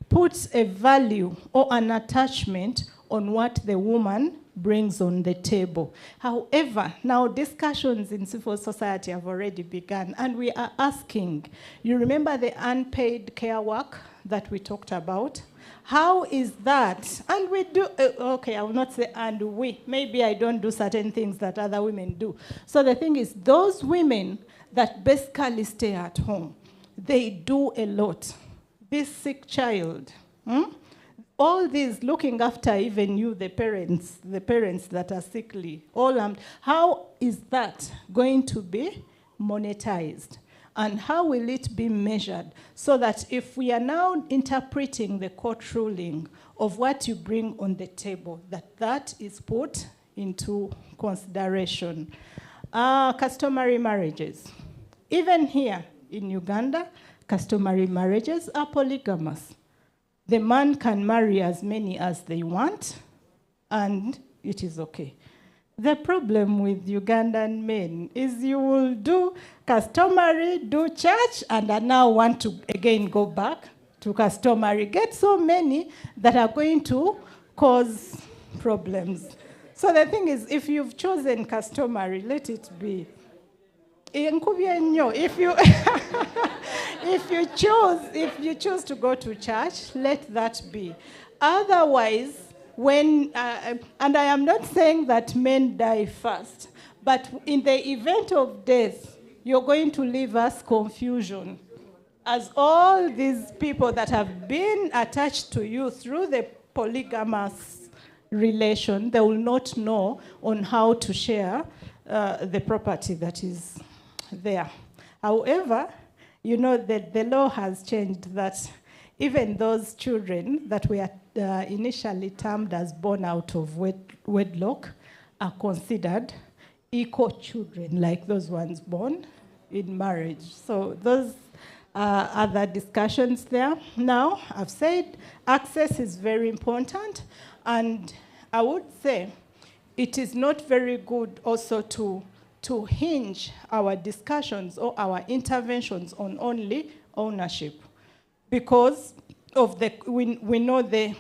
B: put a value or an attachment on what the woman brings on the table. However, now discussions in civil society have already begun, and we are asking, you remember the unpaid care work that we talked about? How is that? And we do, okay, I will not say and we, maybe I don't do certain things that other women do. So the thing is, those women that basically stay at home, they do a lot. This sick child, all these looking after even you, the parents that are sickly, how is that going to be monetized? And how will it be measured? So that if we are now interpreting the court ruling of what you bring on the table, that is put into consideration. Customary marriages. Even here in Uganda, customary marriages are polygamous. The man can marry as many as they want, and it is okay. The problem with Ugandan men is you will do customary, do church, and I now want to again go back to customary. Get so many that are going to cause problems. So the thing is, if you've chosen customary, let it be. If you if you choose to go to church, let that be. Otherwise, when and I am not saying that men die first, but in the event of death, you're going to leave us confusion, as all these people that have been attached to you through the polygamous relation, they will not know on how to share the property that is there. However, you know that the law has changed, that even those children that were initially termed as born out of wedlock are considered equal children, like those ones born in marriage. So those are other discussions there. Now, I've said access is very important, and I would say it is not very good also to hinge our discussions or our interventions on only ownership, because of we know the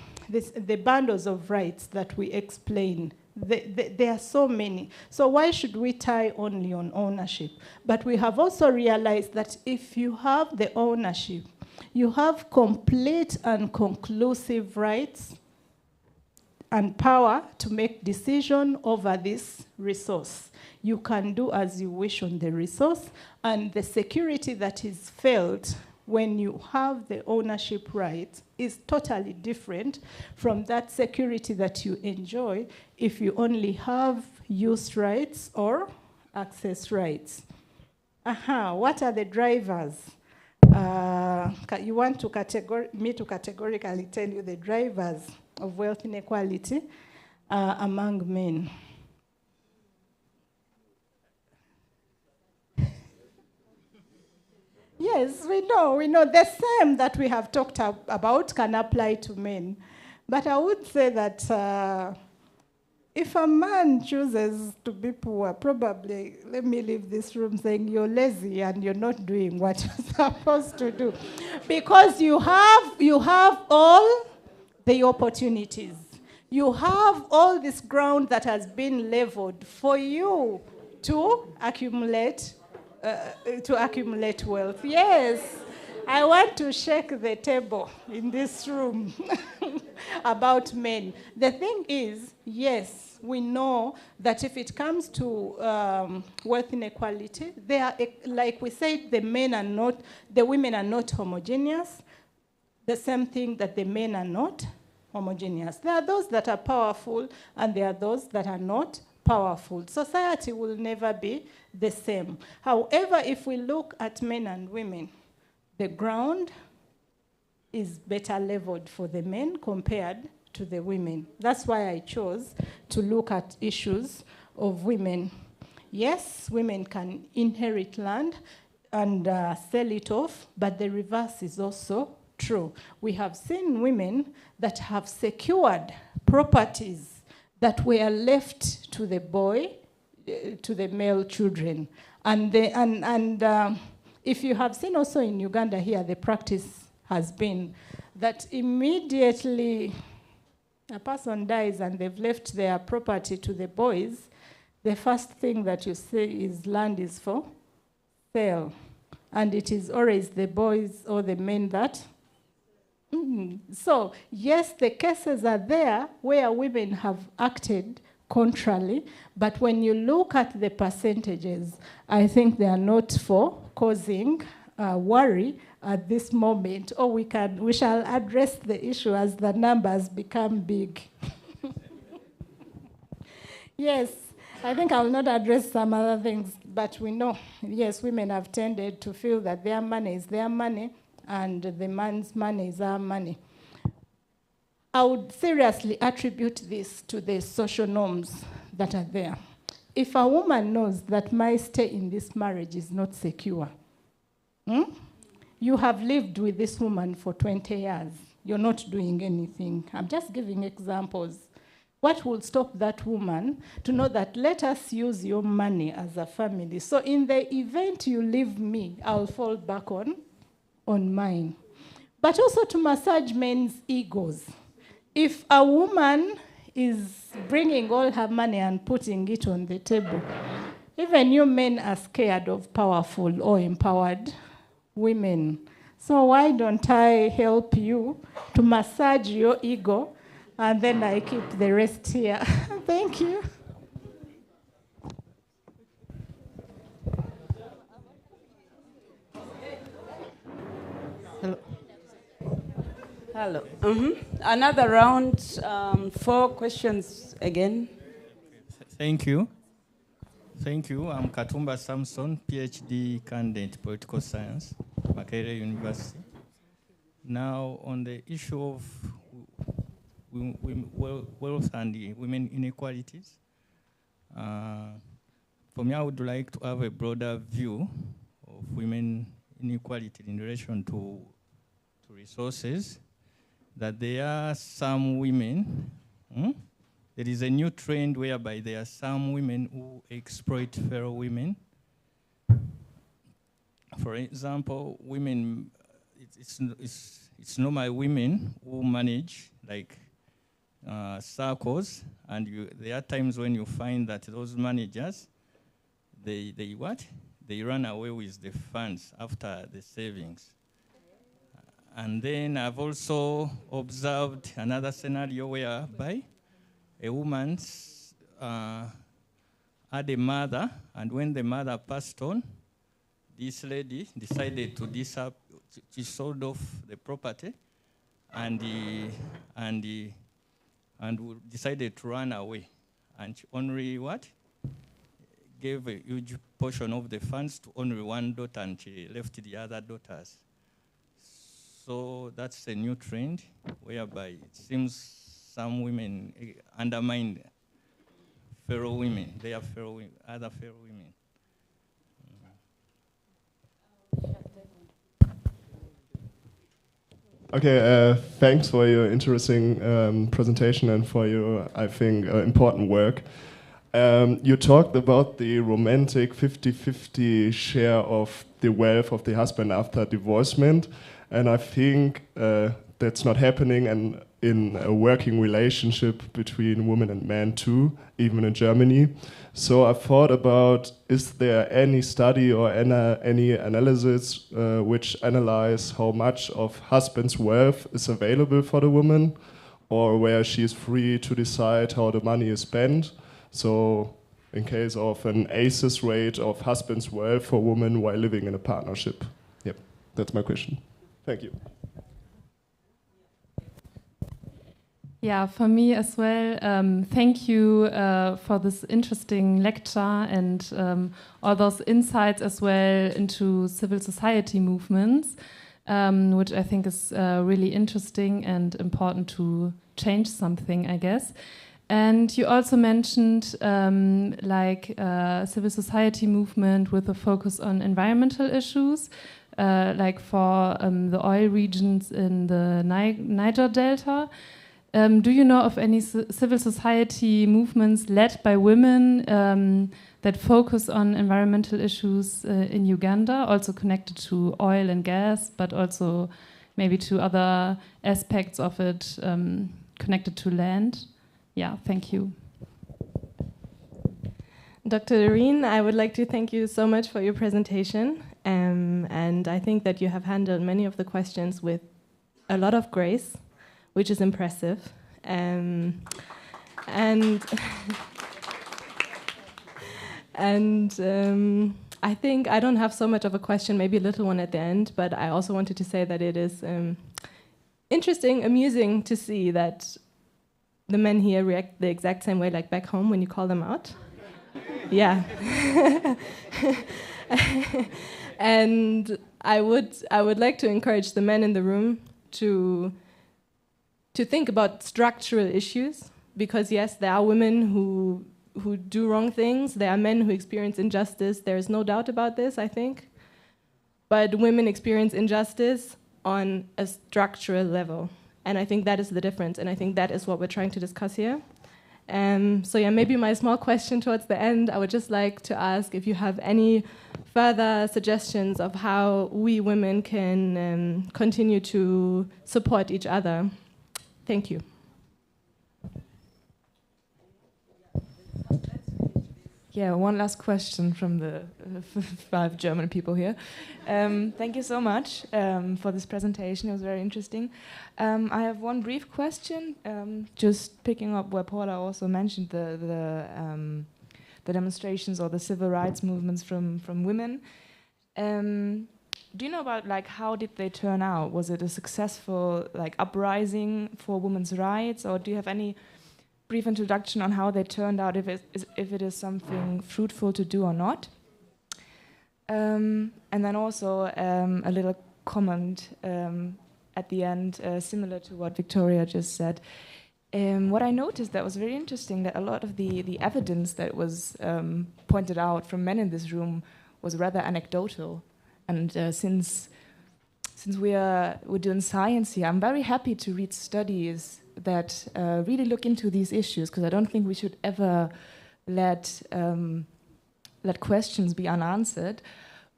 B: bundles of rights that we explain. There are so many. So why should we tie only on ownership? But we have also realized that if you have the ownership, you have complete and conclusive rights and power to make decision over this resource. You can do as you wish on the resource, and the security that is felt when you have the ownership right is totally different from that security that you enjoy if you only have use rights or access rights. What are the drivers? You want me to categorically tell you the drivers of wealth inequality among men. Yes, we know. The same that we have talked about can apply to men. But I would say that if a man chooses to be poor, probably, let me leave this room saying you're lazy and you're not doing what you're supposed to do. Because you have all the opportunities. You have all this ground that has been leveled for you to accumulate wealth. Yes, I want to shake the table in this room about men. The thing is, yes, we know that if it comes to wealth inequality, they are, like we said, the women are not homogeneous. The same thing that the men are not homogeneous. There are those that are powerful, and there are those that are not powerful. Society will never be the same. However, if we look at men and women, the ground is better leveled for the men compared to the women. That's why I chose to look at issues of women. Yes, women can inherit land and sell it off, but the reverse is also true. We have seen women that have secured properties that were left to the to the male children. And if you have seen also in Uganda here, the practice has been that immediately a person dies and they've left their property to the boys, the first thing that you say is land is for sale. And it is always the boys or the men that. So, yes, the cases are there where women have acted contrarily, but when you look at the percentages, I think they are not for causing worry at this moment, or we shall address the issue as the numbers become big. Yes, I think I will not address some other things, but we know, yes, women have tended to feel that their money is their money, and the man's money is our money. I would seriously attribute this to the social norms that are there. If a woman knows that my stay in this marriage is not secure, you have lived with this woman for 20 years, you're not doing anything. I'm just giving examples. What will stop that woman to know that let us use your money as a family? So in the event you leave me, I'll fall back on mine. But also to massage men's egos. If a woman is bringing all her money and putting it on the table. Even you men are scared of powerful or empowered women. So why don't I help you to massage your ego, and then I keep the rest here. Thank you.
C: Hello. Hello. Another round, 4 questions again.
H: Thank you. Thank you. I'm Katumba Samson, PhD candidate, political science, Makerere University. Now, on the issue of wealth and women inequalities, for me, I would like to have a broader view of women inequality in relation to resources, that there are some women, there is a new trend whereby there are some women who exploit fellow women. For example, women, it's normal women who manage like circles, and there are times when you find that those managers, they what? They run away with the funds after the savings. And then I've also observed another scenario whereby a woman had a mother, and when the mother passed on, this lady decided she sold off the property and decided to run away. And she only what? Gave a huge portion of the funds to only one daughter, and she left the other daughters. So that's a new trend whereby it seems some women undermine fellow women, other fellow women.
I: Okay, thanks for your interesting presentation and for your, I think, important work. You talked about the romantic 50-50 share of the wealth of the husband after divorcement, and I think that's not happening in a working relationship between women and men too, even in Germany. So I thought about, is there any study or any analysis which analyze how much of husband's wealth is available for the woman, or where she is free to decide how the money is spent? So in case of an ACEs rate of husband's wealth for women while living in a partnership. Yep, that's my question. Thank you.
J: Yeah, for me as well, thank you for this interesting lecture and all those insights as well into civil society movements, which I think is really interesting and important to change something, I guess. And you also mentioned civil society movement with a focus on environmental issues, like for the oil regions in the Niger Delta. Do you know of any civil society movements led by women that focus on environmental issues in Uganda, also connected to oil and gas, but also maybe to other aspects of it connected to land? Yeah, thank you.
K: Dr. Doreen, I would like to thank you so much for your presentation. And I think that you have handled many of the questions with a lot of grace, which is impressive. And I think I don't have so much of a question, maybe a little one at the end, but I also wanted to say that it is interesting, amusing to see that the men here react the exact same way like back home when you call them out. Yeah. And I would like to encourage the men in the room to think about structural issues, because yes, there are women who do wrong things, there are men who experience injustice, there is no doubt about this, I think. But women experience injustice on a structural level, and I think that is the difference, and I think that is what we're trying to discuss here. So yeah, maybe my small question towards the end, I would just like to ask if you have any further suggestions of how we women can continue to support each other. Thank you.
L: Yeah, one last question from the 5 German people here. Thank you so much for this presentation. It was very interesting. I have one brief question, just picking up where Paula also mentioned the demonstrations or the civil rights movements from women. Do you know about like how did they turn out? Was it a successful like uprising for women's rights, or do you have any brief introduction on how they turned out, if it is something fruitful to do or not? And then also a little comment at the end, similar to what Victoria just said. What I noticed that was very interesting, that a lot of the evidence that was pointed out from men in this room was rather anecdotal. And since we're doing science here, I'm very happy to read studies that really look into these issues, because I don't think we should ever let questions be unanswered.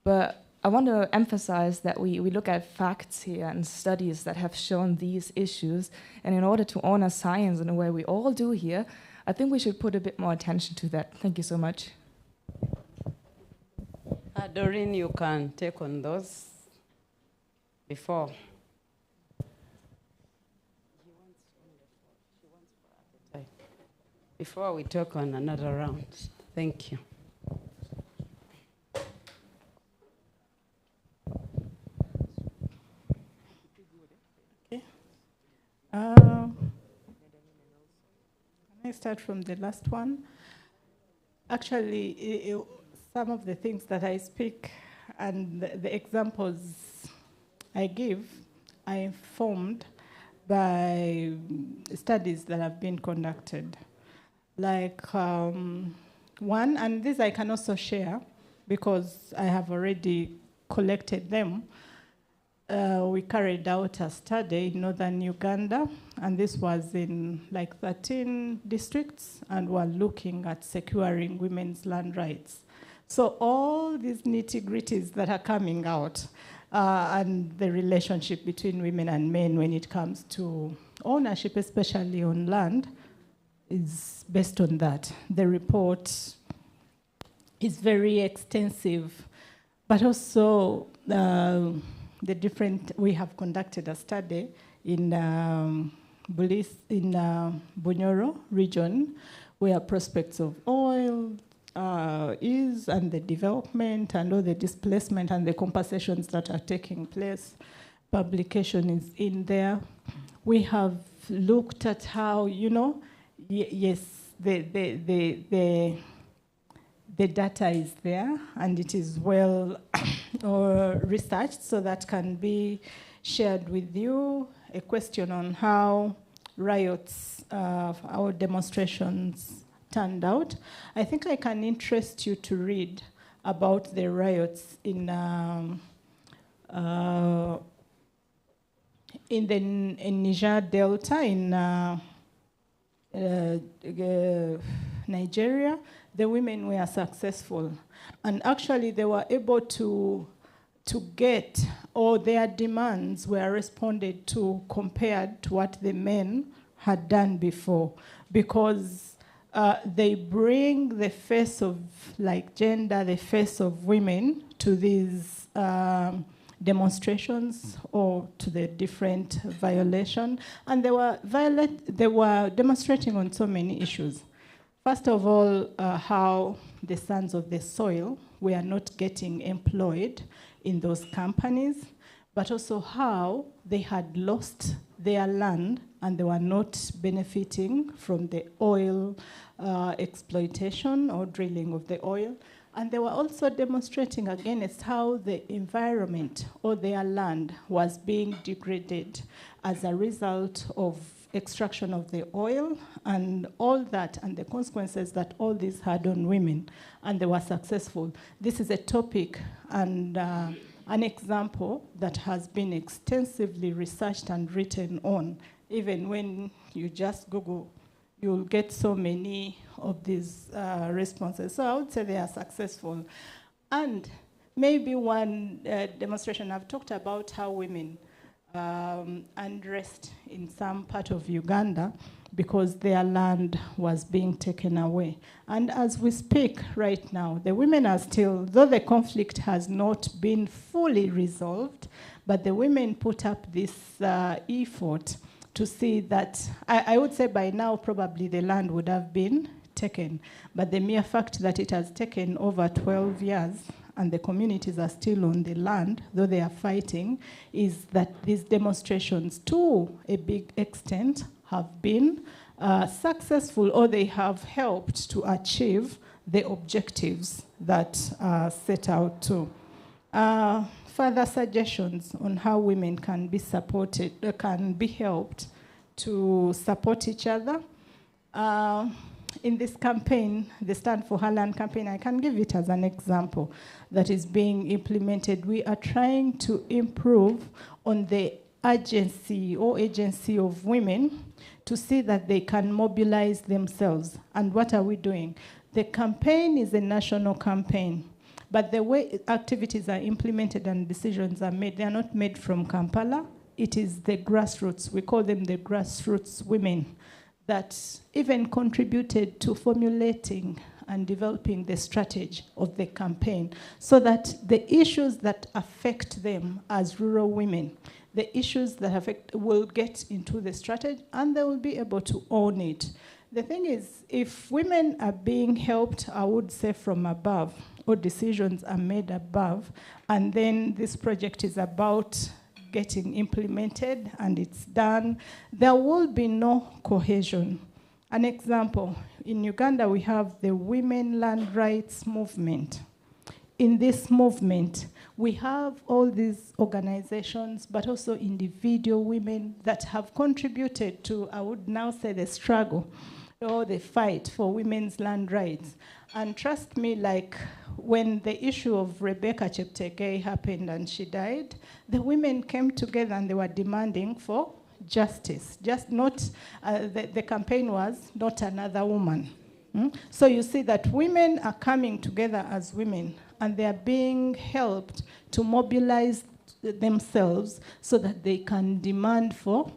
L: But I want to emphasize that we look at facts here and studies that have shown these issues. And in order to honor science in a way we all do here, I think we should put a bit more attention to that. Thank you so much.
C: Doreen, you can take on those before. Before we talk on another round. Thank you.
B: Okay. Can I start from the last one? Actually, some of the things that I speak and the examples I give are informed by studies that have been conducted. Like one, and this I can also share because I have already collected them. We carried out a study in northern Uganda, and this was in like 13 districts, and we're looking at securing women's land rights. So all these nitty-gritties that are coming out and the relationship between women and men when it comes to ownership, especially on land, is based on that. The report is very extensive, but also we have conducted a study in Bunyoro region, where prospects of oil is, and the development and all the displacement and the compensations that are taking place. Publication is in there. We have looked at how, yes, the data is there, and it is well researched, so that can be shared with you. A question on how riots, our demonstrations turned out. I think I can interest you to read about the riots in the Niger Delta in Nigeria. The women were successful, and actually they were able to get, or their demands were responded to compared to what the men had done before, because they bring the face of like gender, the face of women to these demonstrations or to the different violation, and they were demonstrating on so many issues. First of all, how the sons of the soil were not getting employed in those companies, but also how they had lost their land and they were not benefiting from the oil exploitation or drilling of the oil. And they were also demonstrating against how the environment or their land was being degraded as a result of extraction of the oil and all that, and the consequences that all this had on women, and they were successful. This is a topic and an example that has been extensively researched and written on. Even when you just Google, you'll get so many of these responses. So I would say they are successful. And maybe one demonstration, I've talked about how women undressed in some part of Uganda, because their land was being taken away. And as we speak right now, the women are still, though the conflict has not been fully resolved, but the women put up this effort to see that, I would say by now probably the land would have been taken, but the mere fact that it has taken over 12 years and the communities are still on the land, though they are fighting, is that these demonstrations to a big extent have been successful, or they have helped to achieve the objectives that are set out to. Further suggestions on how women can be supported, can be helped to support each other. In this campaign, the Stand for Her Land campaign, I can give it as an example that is being implemented. We are trying to improve on the agency of women to see that they can mobilize themselves. And what are we doing? The campaign is a national campaign, but the way activities are implemented and decisions are made, they are not made from Kampala. It is the grassroots. We call them the grassroots women that even contributed to formulating and developing the strategy of the campaign, so that the issues that affect them as rural women, the issues that affect, will get into the strategy and they will be able to own it. The thing is, if women are being helped, I would say from above, or decisions are made above, and then this project is about getting implemented and it's done, there will be no cohesion. An example, in Uganda we have the Women Land Rights Movement. In this movement, we have all these organizations, but also individual women that have contributed to, I would now say, the struggle or the fight for women's land rights. And trust me, like when the issue of Rebecca Cheptegei happened and she died, the women came together and they were demanding for justice. Just not, the campaign was not another woman. So you see that women are coming together as women and they are being helped to mobilize themselves so that they can demand for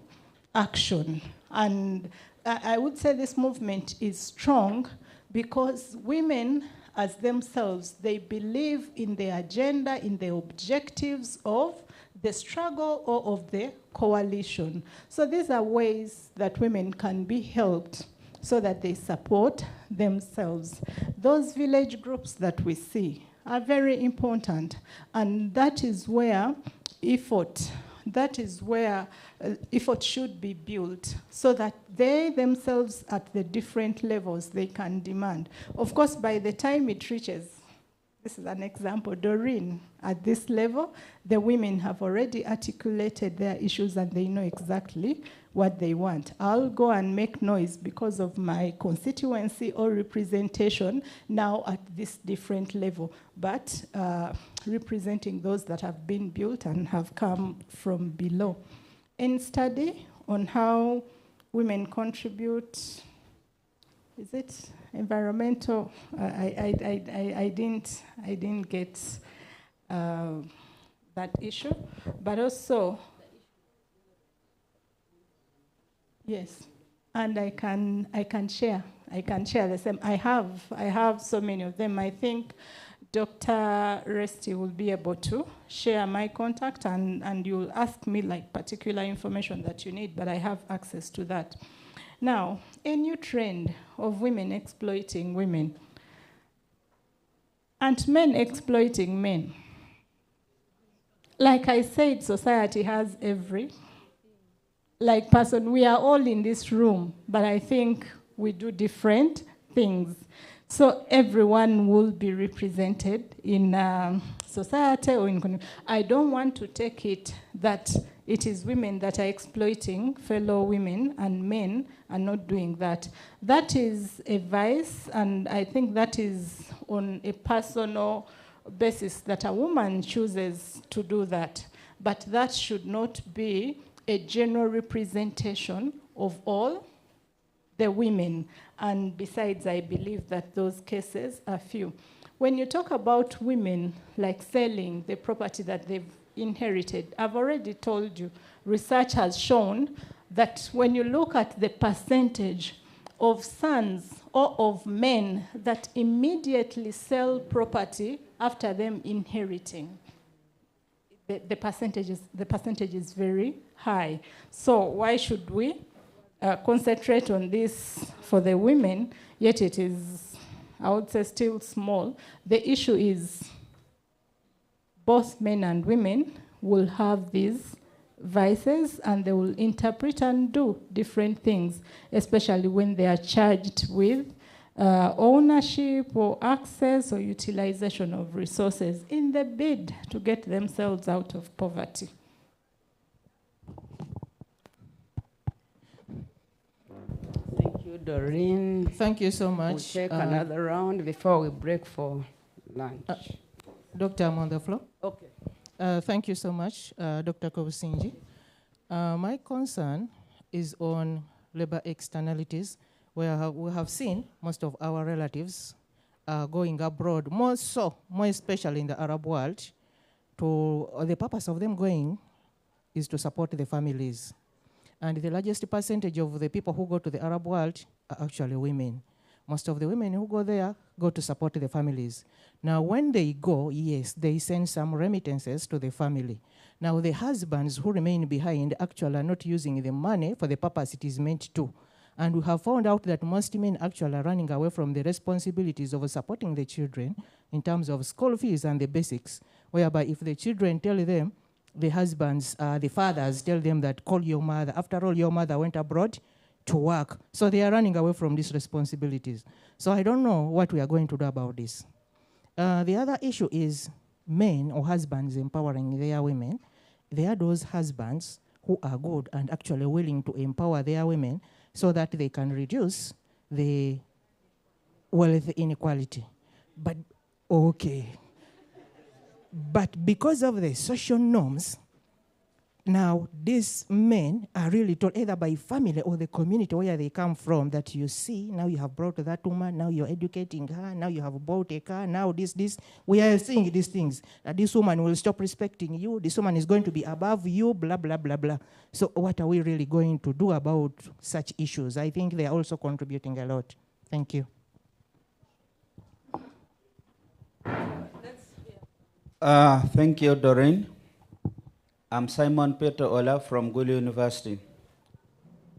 B: action. And I would say this movement is strong because women as themselves, they believe in the agenda, in the objectives of the struggle or of the coalition. So these are ways that women can be helped so that they support themselves. Those village groups that we see are very important, and that is where effort should be built so that they themselves at the different levels they can demand. Of course, by the time it reaches, this is an example, Doreen, at this level, the women have already articulated their issues and they know exactly what they want. I'll go and make noise because of my constituency or representation now at this different level, but representing those that have been built and have come from below. In study on how women contribute, is it environmental? I didn't get that issue, but also, yes, and I can share the same. I have so many of them. I think Dr. Resti will be able to share my contact and you'll ask me like particular information that you need, but I have access to that. Now, a new trend of women exploiting women and men exploiting men. Like I said, society has every person. We are all in this room, but I think we do different things. So everyone will be represented in society or in community. I don't want to take it that it is women that are exploiting fellow women and men are not doing that. That is a vice, and I think that is on a personal basis that a woman chooses to do that. But that should not be a general representation of all the women. And besides, I believe that those cases are few. When you talk about women, like selling the property that they've inherited, I've already told you, research has shown that when you look at the percentage of sons or of men that immediately sell property after them inheriting, the percentage is very high. So why should we concentrate on this for the women, yet it is, I would say, still small? The issue is both men and women will have these vices and they will interpret and do different things, especially when they are charged with ownership or access or utilization of resources in the bid to get themselves out of poverty.
C: Thank you, Doreen.
M: Thank you so much.
C: We'll take another round before we break for lunch.
M: Doctor, I'm on the floor.
C: Okay.
M: Thank you so much, Dr. Kobusinji. My concern is on labor externalities, where we have seen most of our relatives going abroad, more especially in the Arab world. The purpose of them going is to support the families. And the largest percentage of the people who go to the Arab world are actually women. Most of the women who go there go to support the families. Now, when they go, yes, they send some remittances to the family. Now, the husbands who remain behind actually are not using the money for the purpose it is meant to. And we have found out that most men actually are running away from the responsibilities of supporting the children in terms of school fees and the basics, whereby if the children tell them, the husbands, the fathers tell them that call your mother. After all, your mother went abroad to work. So they are running away from these responsibilities. So I don't know what we are going to do about this. The other issue is men or husbands empowering their women. There are those husbands who are good and actually willing to empower their women so that they can reduce the wealth inequality. But, okay. But because of the social norms, now these men are really told either by family or the community where they come from that you see, now you have brought that woman, now you're educating her, now you have bought a car, now this. We are seeing these things. This woman will stop respecting you, this woman is going to be above you, blah, blah, blah, blah. So what are we really going to do about such issues? I think they are also contributing a lot. Thank you.
N: Thank you, Doreen. I'm Simon Peter Ola from Gulu University.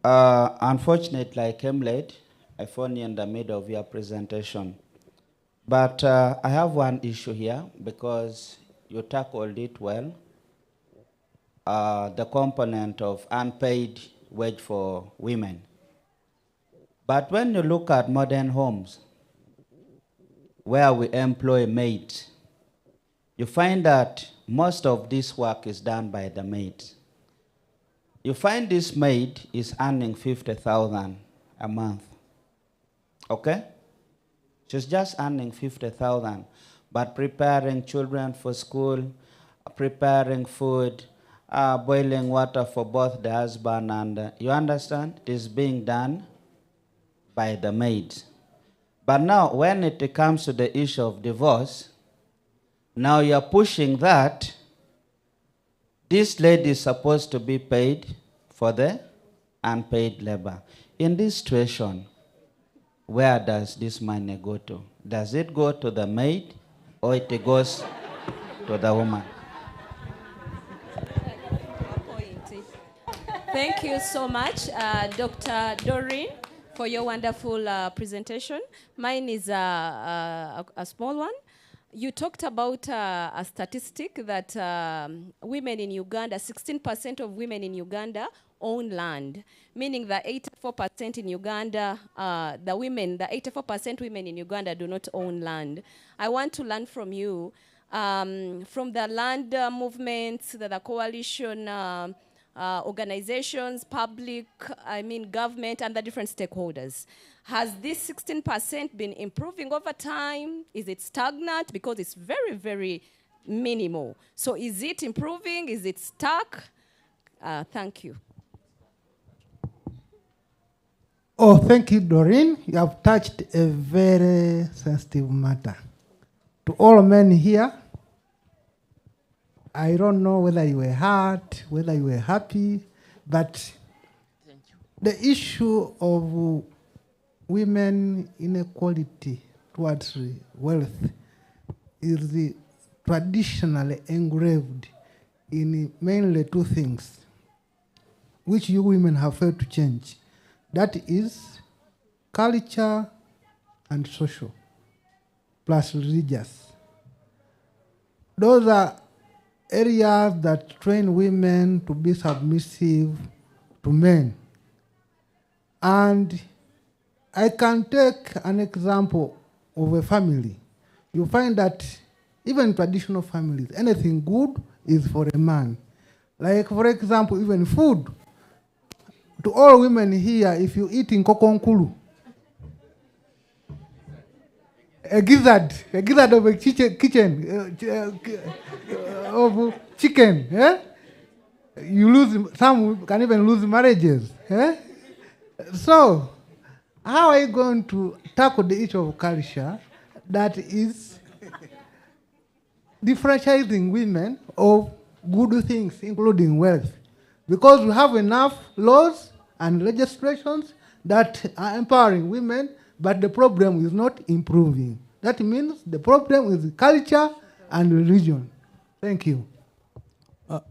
N: Unfortunately, I came late. I found you in the middle of your presentation. But I have one issue here because you tackled it well. The component of unpaid wage for women. But when you look at modern homes where we employ maids, you find that most of this work is done by the maid. You find this maid is earning 50,000 a month. Okay? She's just earning 50,000, but preparing children for school, preparing food, boiling water for both the husband and, you understand, it is being done by the maid. But now, when it comes to the issue of divorce, now you're pushing that this lady is supposed to be paid for the unpaid labor. In this situation, where does this money go to? Does it go to the maid or it goes to the woman?
O: Thank you so much, Dr. Doreen, for your wonderful presentation. Mine is a small one. You talked about a statistic that women in Uganda, 16% of women in Uganda own land, meaning that 84% in Uganda, the 84% women in Uganda do not own land. I want to learn from you, from the land movements, the coalition organizations, government, and the different stakeholders. Has this 16% been improving over time? Is it stagnant? Because it's very, very minimal. So is it improving? Is it stuck? Thank you.
P: Oh, thank you, Doreen. You have touched a very sensitive matter. To all men here, I don't know whether you were hurt, whether you were happy, but the issue of women inequality towards wealth is traditionally engraved in mainly two things, which you women have failed to change. That is culture and social, plus religious. Those are areas that train women to be submissive to men. And I can take an example of a family. You find that even traditional families, anything good is for a man. Like, for example, even food. To all women here, if you eat in kokonkulu, a gizzard of a chicken, you lose, some can even lose marriages. So, how are you going to tackle the issue of culture that is differentiating women of good things, including wealth? Because we have enough laws and legislations that are empowering women, but the problem is not improving. That means the problem is culture and religion. Thank you.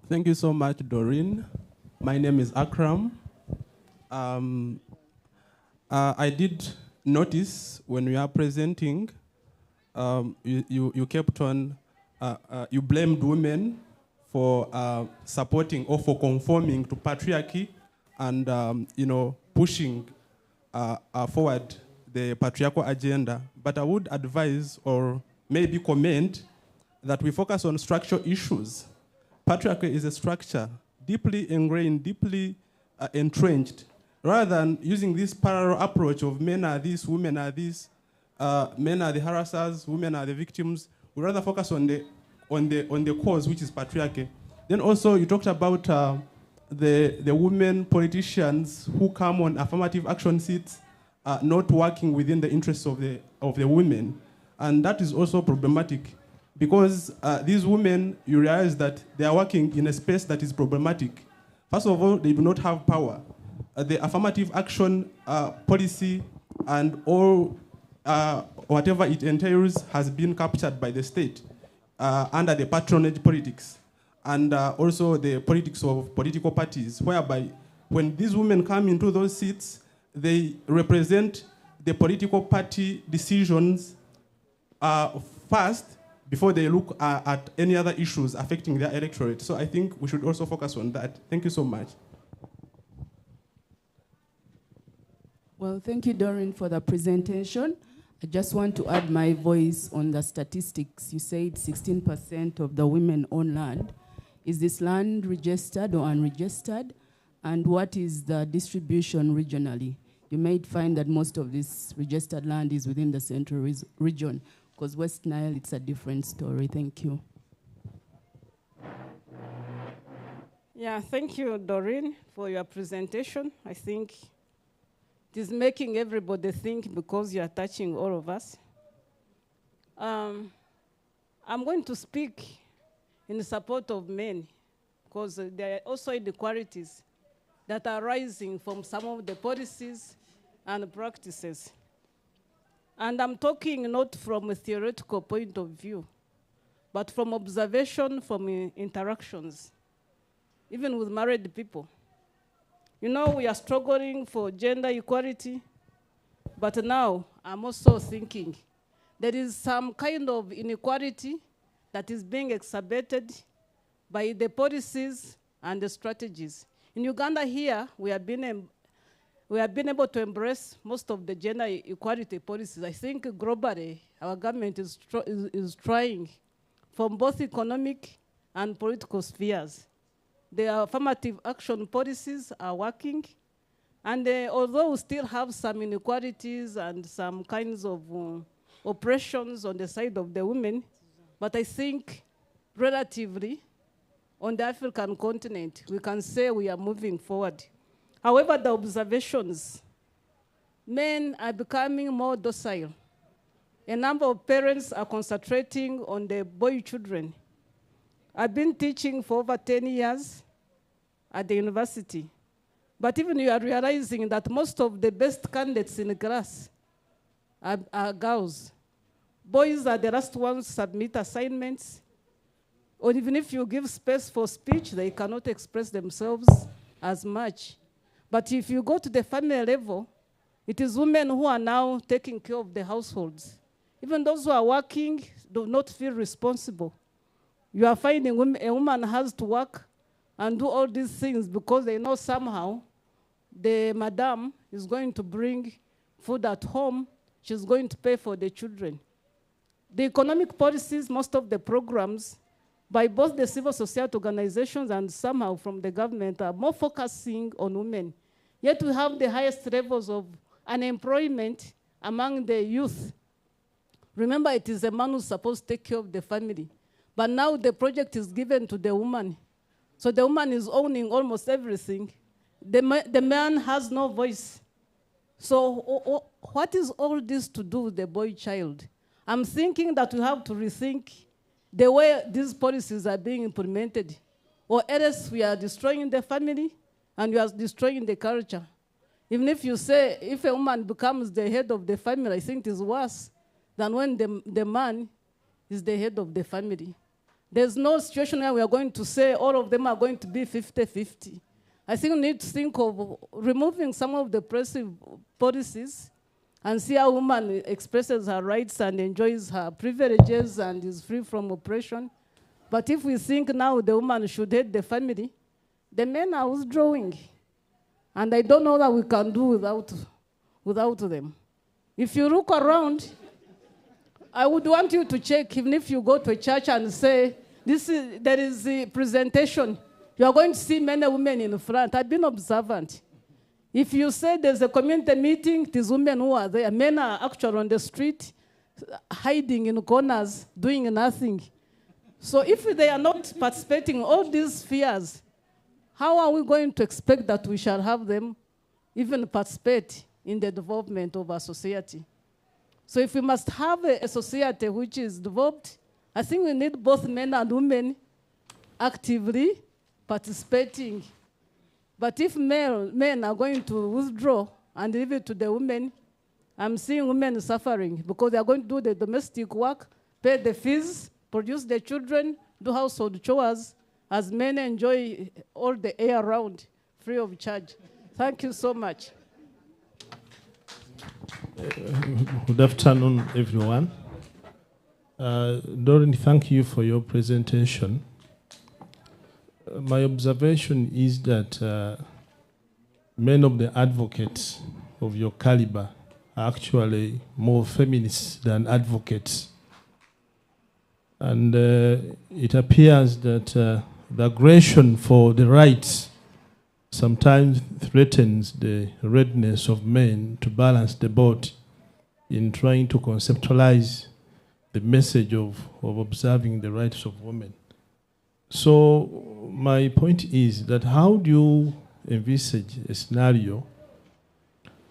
Q: Thank you so much, Doreen. My name is Akram. I did notice when we are presenting, you kept on, you blamed women for supporting or for conforming to patriarchy and pushing forward the patriarchal agenda. But I would advise or maybe comment that we focus on structural issues. Patriarchy is a structure deeply ingrained, deeply entrenched, rather than using this parallel approach of men are this, women are this, men are the harassers, women are the victims. We rather focus on the cause, which is patriarchy. Then also you talked about the women politicians who come on affirmative action seats, not working within the interests of the women, and that is also problematic because these women, you realize that they are working in a space that is problematic. First of all, they do not have power. The affirmative action policy and all whatever it entails has been captured by the state under the patronage politics and also the politics of political parties, whereby when these women come into those seats, they represent the political party decisions first before they look at any other issues affecting their electorate. So I think we should also focus on that. Thank you so much.
C: Well, thank you, Doreen, for the presentation. I just want to add my voice on the statistics. You said 16% of the women own land. Is this land registered or unregistered? And what is the distribution regionally? You may find that most of this registered land is within the central region, because West Nile, it's a different story. Thank you.
R: Yeah, thank you, Doreen, for your presentation. I think it is making everybody think because you are touching all of us. I'm going to speak in support of men because there are also inequalities that are rising from some of the policies and practices. And I'm talking not from a theoretical point of view, but from observation, from interactions, even with married people. You know, we are struggling for gender equality, but now I'm also thinking there is some kind of inequality that is being exacerbated by the policies and the strategies. In Uganda here, we have been able to embrace most of the gender equality policies. I think globally, our government is trying from both economic and political spheres. The affirmative action policies are working, and although we still have some inequalities and some kinds of oppressions on the side of the women, but I think relatively on the African continent, we can say we are moving forward. However, the observations, men are becoming more docile. A number of parents are concentrating on their boy children. I've been teaching for over 10 years at the university. But even you are realizing that most of the best candidates in the class are girls. Boys are the last ones to submit assignments. Or even if you give space for speech, they cannot express themselves as much. But if you go to the family level, it is women who are now taking care of the households. Even those who are working do not feel responsible. You are finding a woman has to work and do all these things because they know somehow the madam is going to bring food at home, she's going to pay for the children. The economic policies, most of the programs, by both the civil society organizations and somehow from the government, are more focusing on women. Yet we have the highest levels of unemployment among the youth. Remember, it is a man who's supposed to take care of the family. But now the project is given to the woman. So the woman is owning almost everything. The man has no voice. So what is all this to do with the boy child? I'm thinking that we have to rethink the way these policies are being implemented, or else we are destroying the family and we are destroying the culture. Even if you say, if a woman becomes the head of the family, I think it is worse than when the man is the head of the family. There's no situation where we are going to say all of them are going to be 50-50. I think we need to think of removing some of the oppressive policies and see how a woman expresses her rights and enjoys her privileges and is free from oppression. But if we think now the woman should head the family, the men are withdrawing. And I don't know that we can do without them. If you look around, I would want you to check, even if you go to a church and say, there is the presentation, you are going to see many women in the front. I've been observant. If you say there's a community meeting, it is women who are there. Men are actually on the street, hiding in corners, doing nothing. So if they are not participating in all these fears, how are we going to expect that we shall have them even participate in the development of our society? So if we must have a society which is developed, I think we need both men and women actively participating. But if men are going to withdraw and leave it to the women, I'm seeing women suffering because they are going to do the domestic work, pay the fees, produce the children, do household chores, as men enjoy all the air around free of charge. Thank you so much.
S: Good afternoon, everyone. Doreen, thank you for your presentation. My observation is that many of the advocates of your caliber are actually more feminists than advocates. And it appears that the aggression for the rights sometimes threatens the readiness of men to balance the boat in trying to conceptualize the message of observing the rights of women. So my point is that how do you envisage a scenario?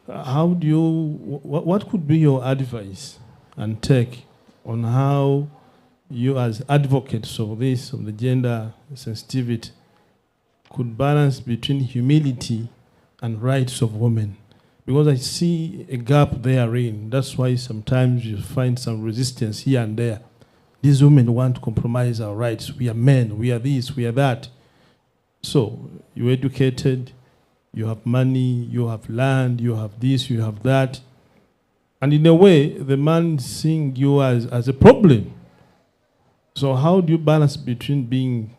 S: How do you, what could be your advice and take on how you as advocates of this, of the gender sensitivity, could balance between humility and rights of women? Because I see a gap therein. That's why sometimes you find some resistance here and there. These women want to compromise our rights. We are men, we are this, we are that. So you're educated, you have money, you have land, you have this, you have that. And in a way, the man seeing you as a problem. So how do you balance between being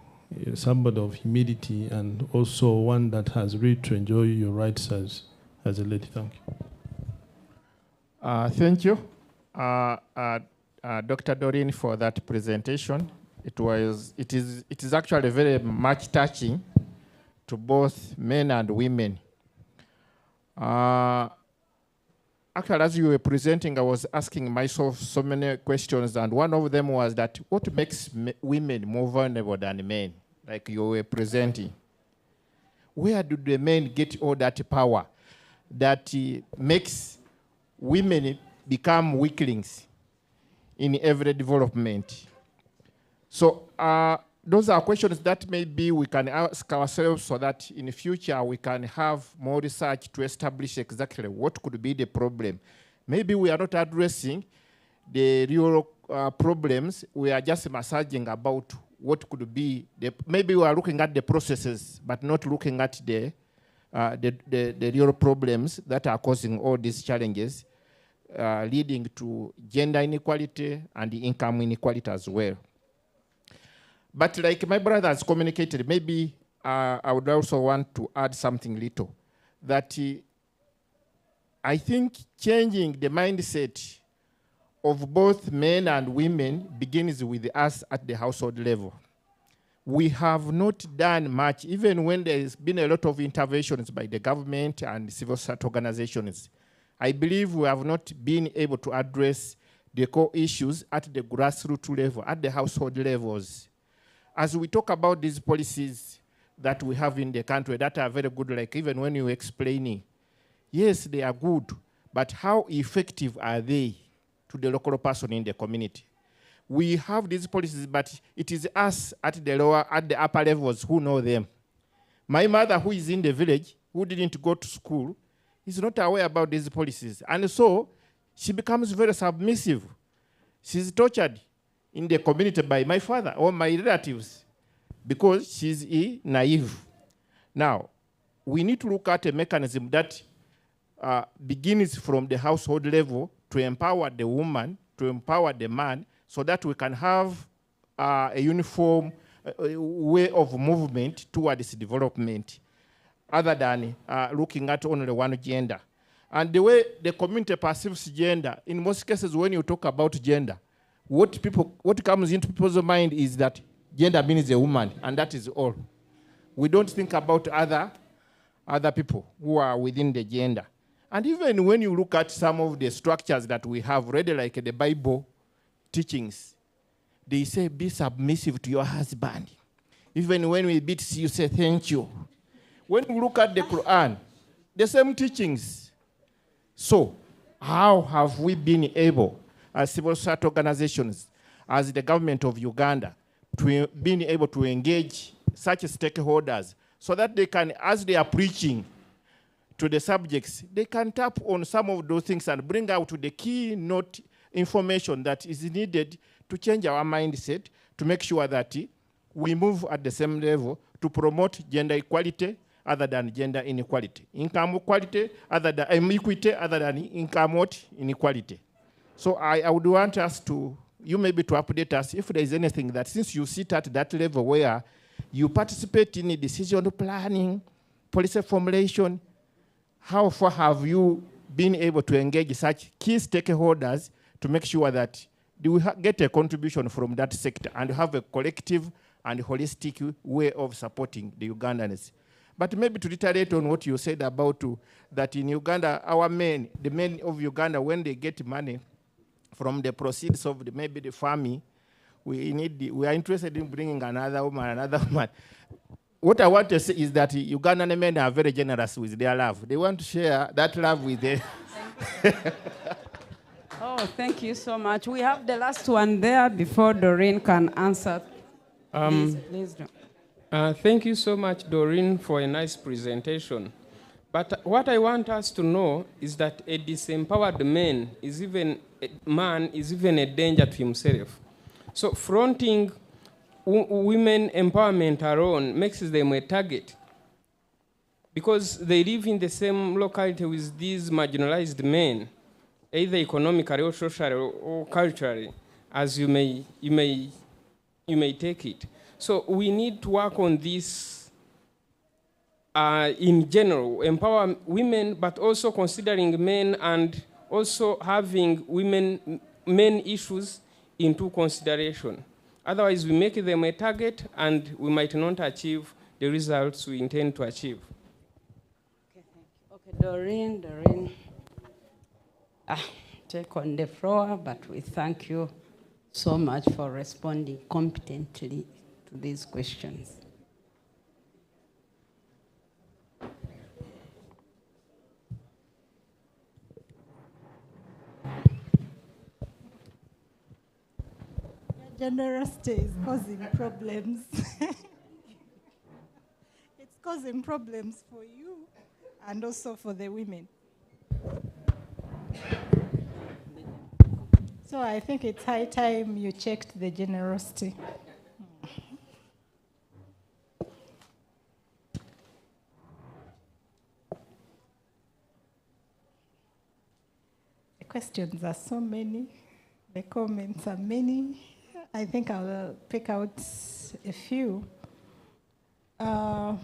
S: somebody of humility and also one that has really to enjoy your rights as a lady? Thank you.
T: Thank you, Dr. Doreen, for that presentation. It is actually very much touching to both men and women. Actually, as you were presenting, I was asking myself so many questions, and one of them was that what makes women more vulnerable than men, like you were presenting? Where do the men get all that power that makes women become weaklings in every development? So those are questions that maybe we can ask ourselves so that in the future we can have more research to establish exactly what could be the problem. Maybe we are not addressing the real problems, we are just massaging about what could be, maybe we are looking at the processes, but not looking at the real problems that are causing all these challenges, leading to gender inequality and income inequality as well. But like my brother has communicated, maybe I would also want to add something little, that I think changing the mindset of both men and women begins with us at the household level. We have not done much, even when there's been a lot of interventions by the government and civil society organizations. I believe we have not been able to address the core issues at the grassroots level, at the household levels. As we talk about these policies that we have in the country that are very good, like even when you're explaining, yes, they are good, but how effective are they to the local person in the community? We have these policies, but it is us at the upper levels who know them. My mother, who is in the village, who didn't go to school, is not aware about these policies. And so she becomes very submissive. She's tortured in the community by my father or my relatives because she's naive. Now, we need to look at a mechanism that begins from the household level to empower the woman, to empower the man, so that we can have a uniform way of movement towards development, other than looking at only one gender. And the way the community perceives gender, in most cases when you talk about gender, what comes into people's mind is that gender means a woman, and that is all. We don't think about other people who are within the gender. And even when you look at some of the structures that we have read, like the Bible teachings, they say, be submissive to your husband. Even when we beat you, say thank you. When we look at the Quran, the same teachings. So, how have we been able, as civil society organizations, as the government of Uganda, to being able to engage such stakeholders so that they can, as they are preaching to the subjects, they can tap on some of those things and bring out the keynote information that is needed to change our mindset, to make sure that we move at the same level to promote gender equality other than gender inequality, income equality other than equity other than income inequality. So I would want us to, you maybe to update us if there is anything that, since you sit at that level where you participate in decision planning, policy formulation, how far have you been able to engage such key stakeholders to make sure that we get a contribution from that sector and have a collective and holistic way of supporting the Ugandans? But maybe to reiterate on what you said about that in Uganda, our men, the men of Uganda, when they get money from the proceeds of maybe the farming, we are interested in bringing another woman. What I want to say is that Ugandan men are very generous with their love. They want to share that love with them.
C: Oh, thank you so much. We have the last one there before Doreen can answer. Please do.
U: Thank you so much, Doreen, for a nice presentation. But what I want us to know is that a disempowered man is even a danger to himself. So fronting women empowerment alone makes them a target because they live in the same locality with these marginalized men, either economically or socially or culturally, as you may take it. So we need to work on this in general, empower women, but also considering men and also having men issues into consideration. Otherwise, we make them a target and we might not achieve the results we intend to achieve.
C: Okay, thank you. Okay, Doreen. Take on the floor, but we thank you so much for responding competently to these questions.
B: Generosity is causing problems. It's causing problems for you and also for the women. So I think it's high time you checked the generosity. The questions are so many. The comments are many. I think I'll pick out a few. I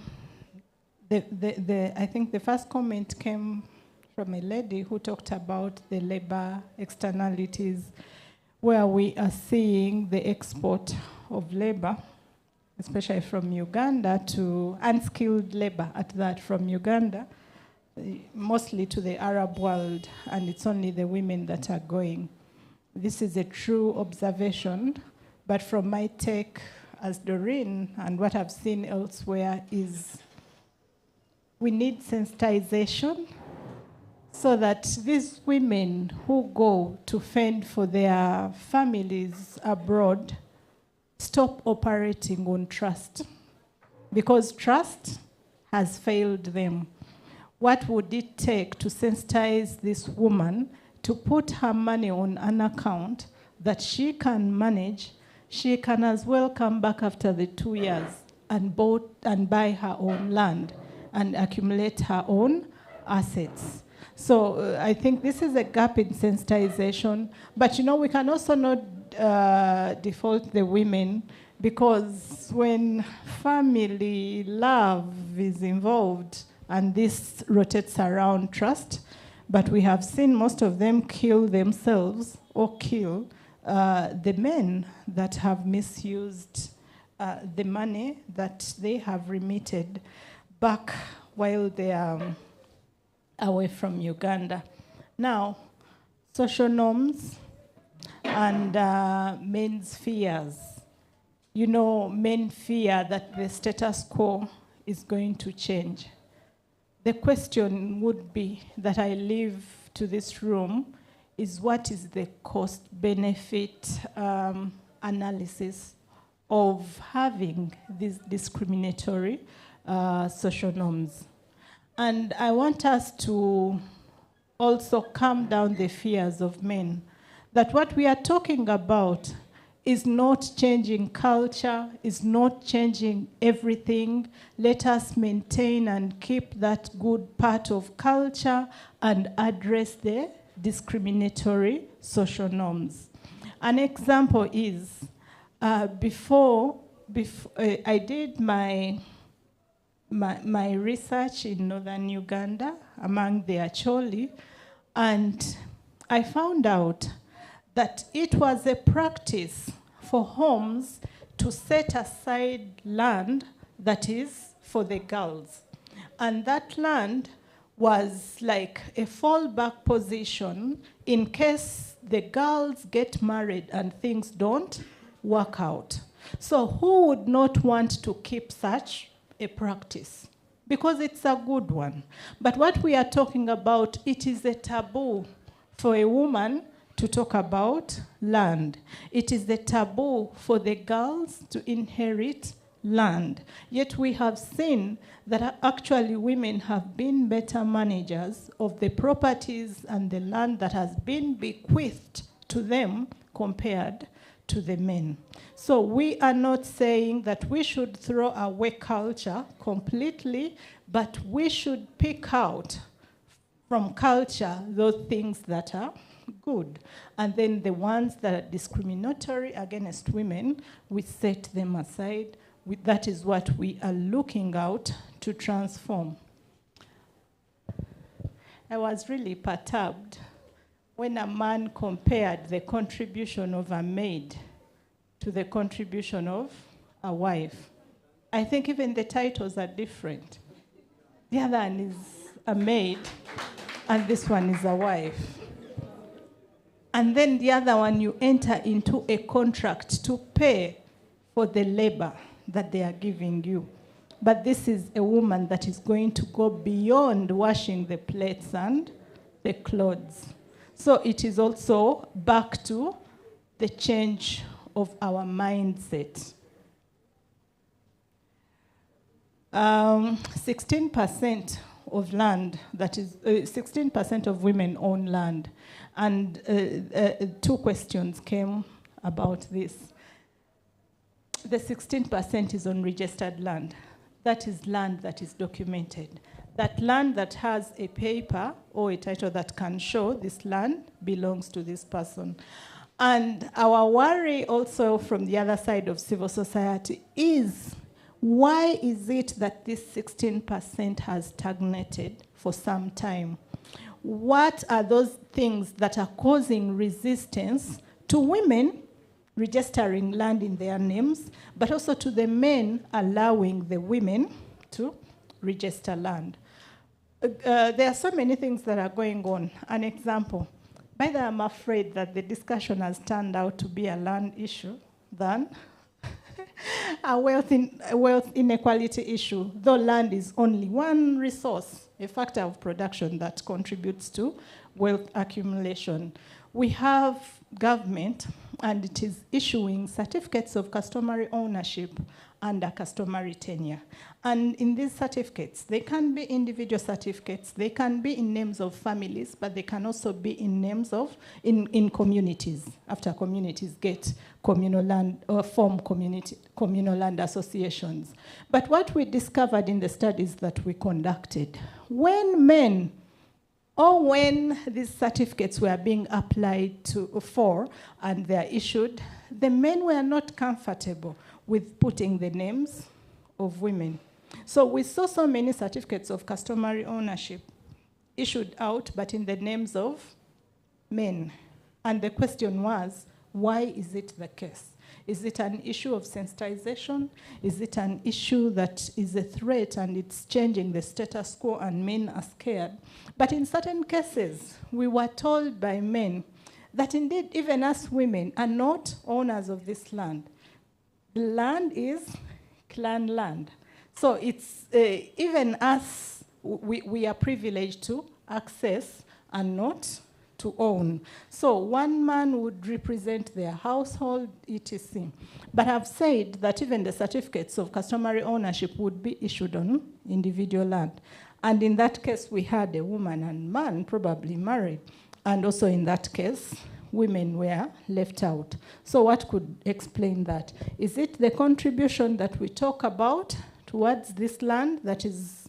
B: think the first comment came from a lady who talked about the labor externalities, where we are seeing the export of labor, especially from Uganda, to unskilled labor at that, from Uganda, mostly to the Arab world, and it's only the women that are going. This is a true observation, but from my take as Doreen and what I've seen elsewhere is we need sensitization so that these women who go to fend for their families abroad stop operating on trust, because trust has failed them. What would it take to sensitize this woman to put her money on an account that she can manage? She can as well come back after the 2 years and buy her own land and accumulate her own assets. So I think this is a gap in sensitization. But we can also not default the women, because when family love is involved, and this rotates around trust, but we have seen most of them kill themselves or kill the men that have misused the money that they have remitted back while they are away from Uganda. Now, social norms and men's fears. Men fear that the status quo is going to change. The question would be that I leave to this room is, what is the cost-benefit analysis of having these discriminatory social norms? And I want us to also calm down the fears of men, that what we are talking about is not changing culture, is not changing everything. Let us maintain and keep that good part of culture and address the discriminatory social norms. An example is, before I did my research in northern Uganda among the Acholi, and I found out that it was a practice for homes to set aside land that is for the girls. And that land was like a fallback position in case the girls get married and things don't work out. So who would not want to keep such a practice? Because it's a good one. But what we are talking about, it is a taboo for a woman to talk about land. It is the taboo for the girls to inherit land. Yet we have seen that actually women have been better managers of the properties and the land that has been bequeathed to them compared to the men. So we are not saying that we should throw away culture completely, but we should pick out from culture those things that are good. And then the ones that are discriminatory against women, we set them aside. That is what we are looking out to transform. I was really perturbed when a man compared the contribution of a maid to the contribution of a wife. I think even the titles are different. The other one is a maid, and this one is a wife. And then the other one, you enter into a contract to pay for the labor that they are giving you. But this is a woman that is going to go beyond washing the plates and the clothes. So it is also back to the change of our mindset. 16% of land, that is 16% of women own land. And two questions came about this. The 16% is on registered land. That is land that is documented. That land that has a paper or a title that can show this land belongs to this person. And our worry also from the other side of civil society is, why is it that this 16% has stagnated for some time? What are those things that are causing resistance to women registering land in their names, but also to the men allowing the women to register land? There are so many things that are going on. An example, by the way, I'm afraid that the discussion has turned out to be a land issue than a wealth inequality issue, though land is only one resource, a factor of production that contributes to wealth accumulation. We have government, and it is issuing certificates of customary ownership under customary tenure. And in these certificates, they can be individual certificates, they can be in names of families, but they can also be in names of, in communities, after communities get communal land, or form communal land associations. But what we discovered in the studies that we conducted, when men, or when these certificates were being applied for and they are issued, the men were not comfortable with putting the names of women. So we saw so many certificates of customary ownership issued out, but in the names of men. And the question was, why is it the case? Is it an issue of sensitization? Is it an issue that is a threat and it's changing the status quo and men are scared? But in certain cases, we were told by men that indeed even us women are not owners of this land. The land is clan land. So it's even us, we are privileged to access and not to own. So one man would represent their household, etc. But I've said that even the certificates of customary ownership would be issued on individual land. And in that case, we had a woman and man probably married. And also in that case, women were left out. So what could explain that? Is it the contribution that we talk about towards this land that is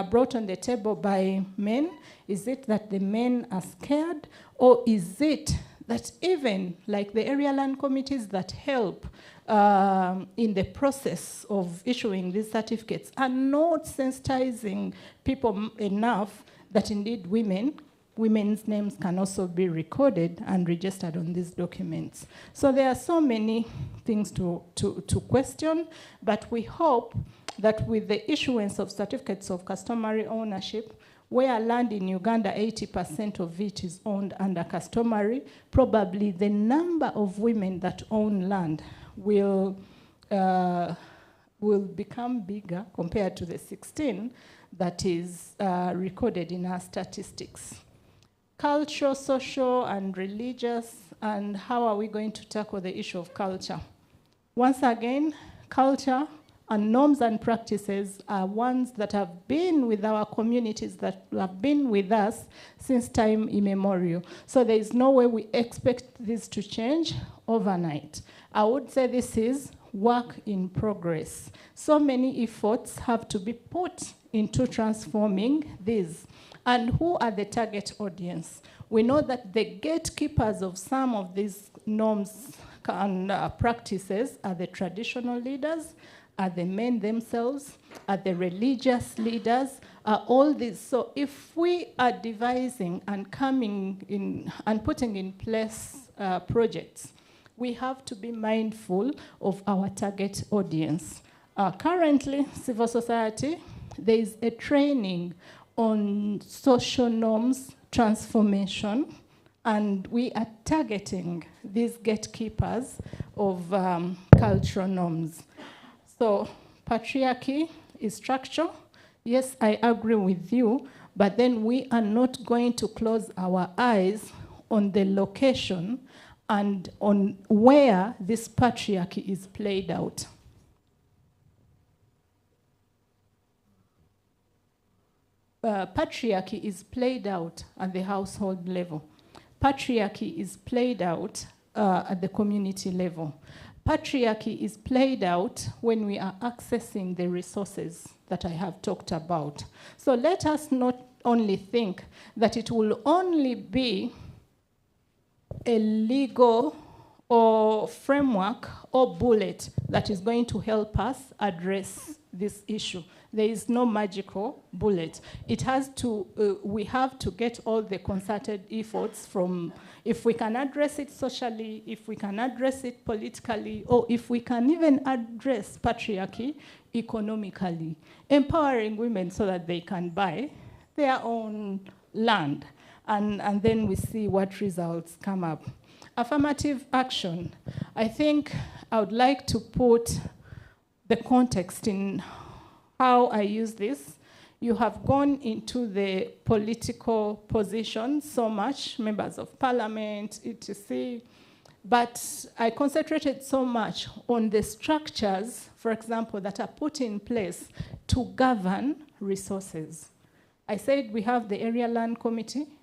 B: brought on the table by men? Is it that the men are scared? Or is it that even like the area land committees that help in the process of issuing these certificates are not sensitizing people enough that indeed women's names can also be recorded and registered on these documents? So there are so many things to question, but we hope that with the issuance of certificates of customary ownership, where land in Uganda, 80% of it is owned under customary, probably the number of women that own land will become bigger compared to the 16 that is recorded in our statistics. Cultural, social, and religious, and how are we going to tackle the issue of culture? Once again, culture and norms and practices are ones that have been with our communities, that have been with us since time immemorial. So there is no way we expect this to change overnight. I would say this is work in progress. So many efforts have to be put into transforming these. And who are the target audience? We know that the gatekeepers of some of these norms and practices are the traditional leaders, are the men themselves, are the religious leaders, are all these. So if we are devising and coming in and putting in place projects, we have to be mindful of our target audience. Currently, civil society, there is a training on social norms transformation, and we are targeting these gatekeepers of cultural norms. So patriarchy is structure. Yes, I agree with you, but then we are not going to close our eyes on the location and on where this patriarchy is played out. Patriarchy is played out at the household level. Patriarchy is played out at the community level. Patriarchy is played out when we are accessing the resources that I have talked about. So let us not only think that it will only be a legal or framework or bullet that is going to help us address this issue. There is no magical bullet. It has to, we have to get all the concerted efforts from, if we can address it socially, if we can address it politically, or if we can even address patriarchy economically, empowering women so that they can buy their own land, and then we see what results come up. Affirmative action. I think I would like to put the context in how I use this. You have gone into the political position so much, members of parliament, etc. But I concentrated so much on the structures, for example, that are put in place to govern resources. I said we have the Area Land Committee,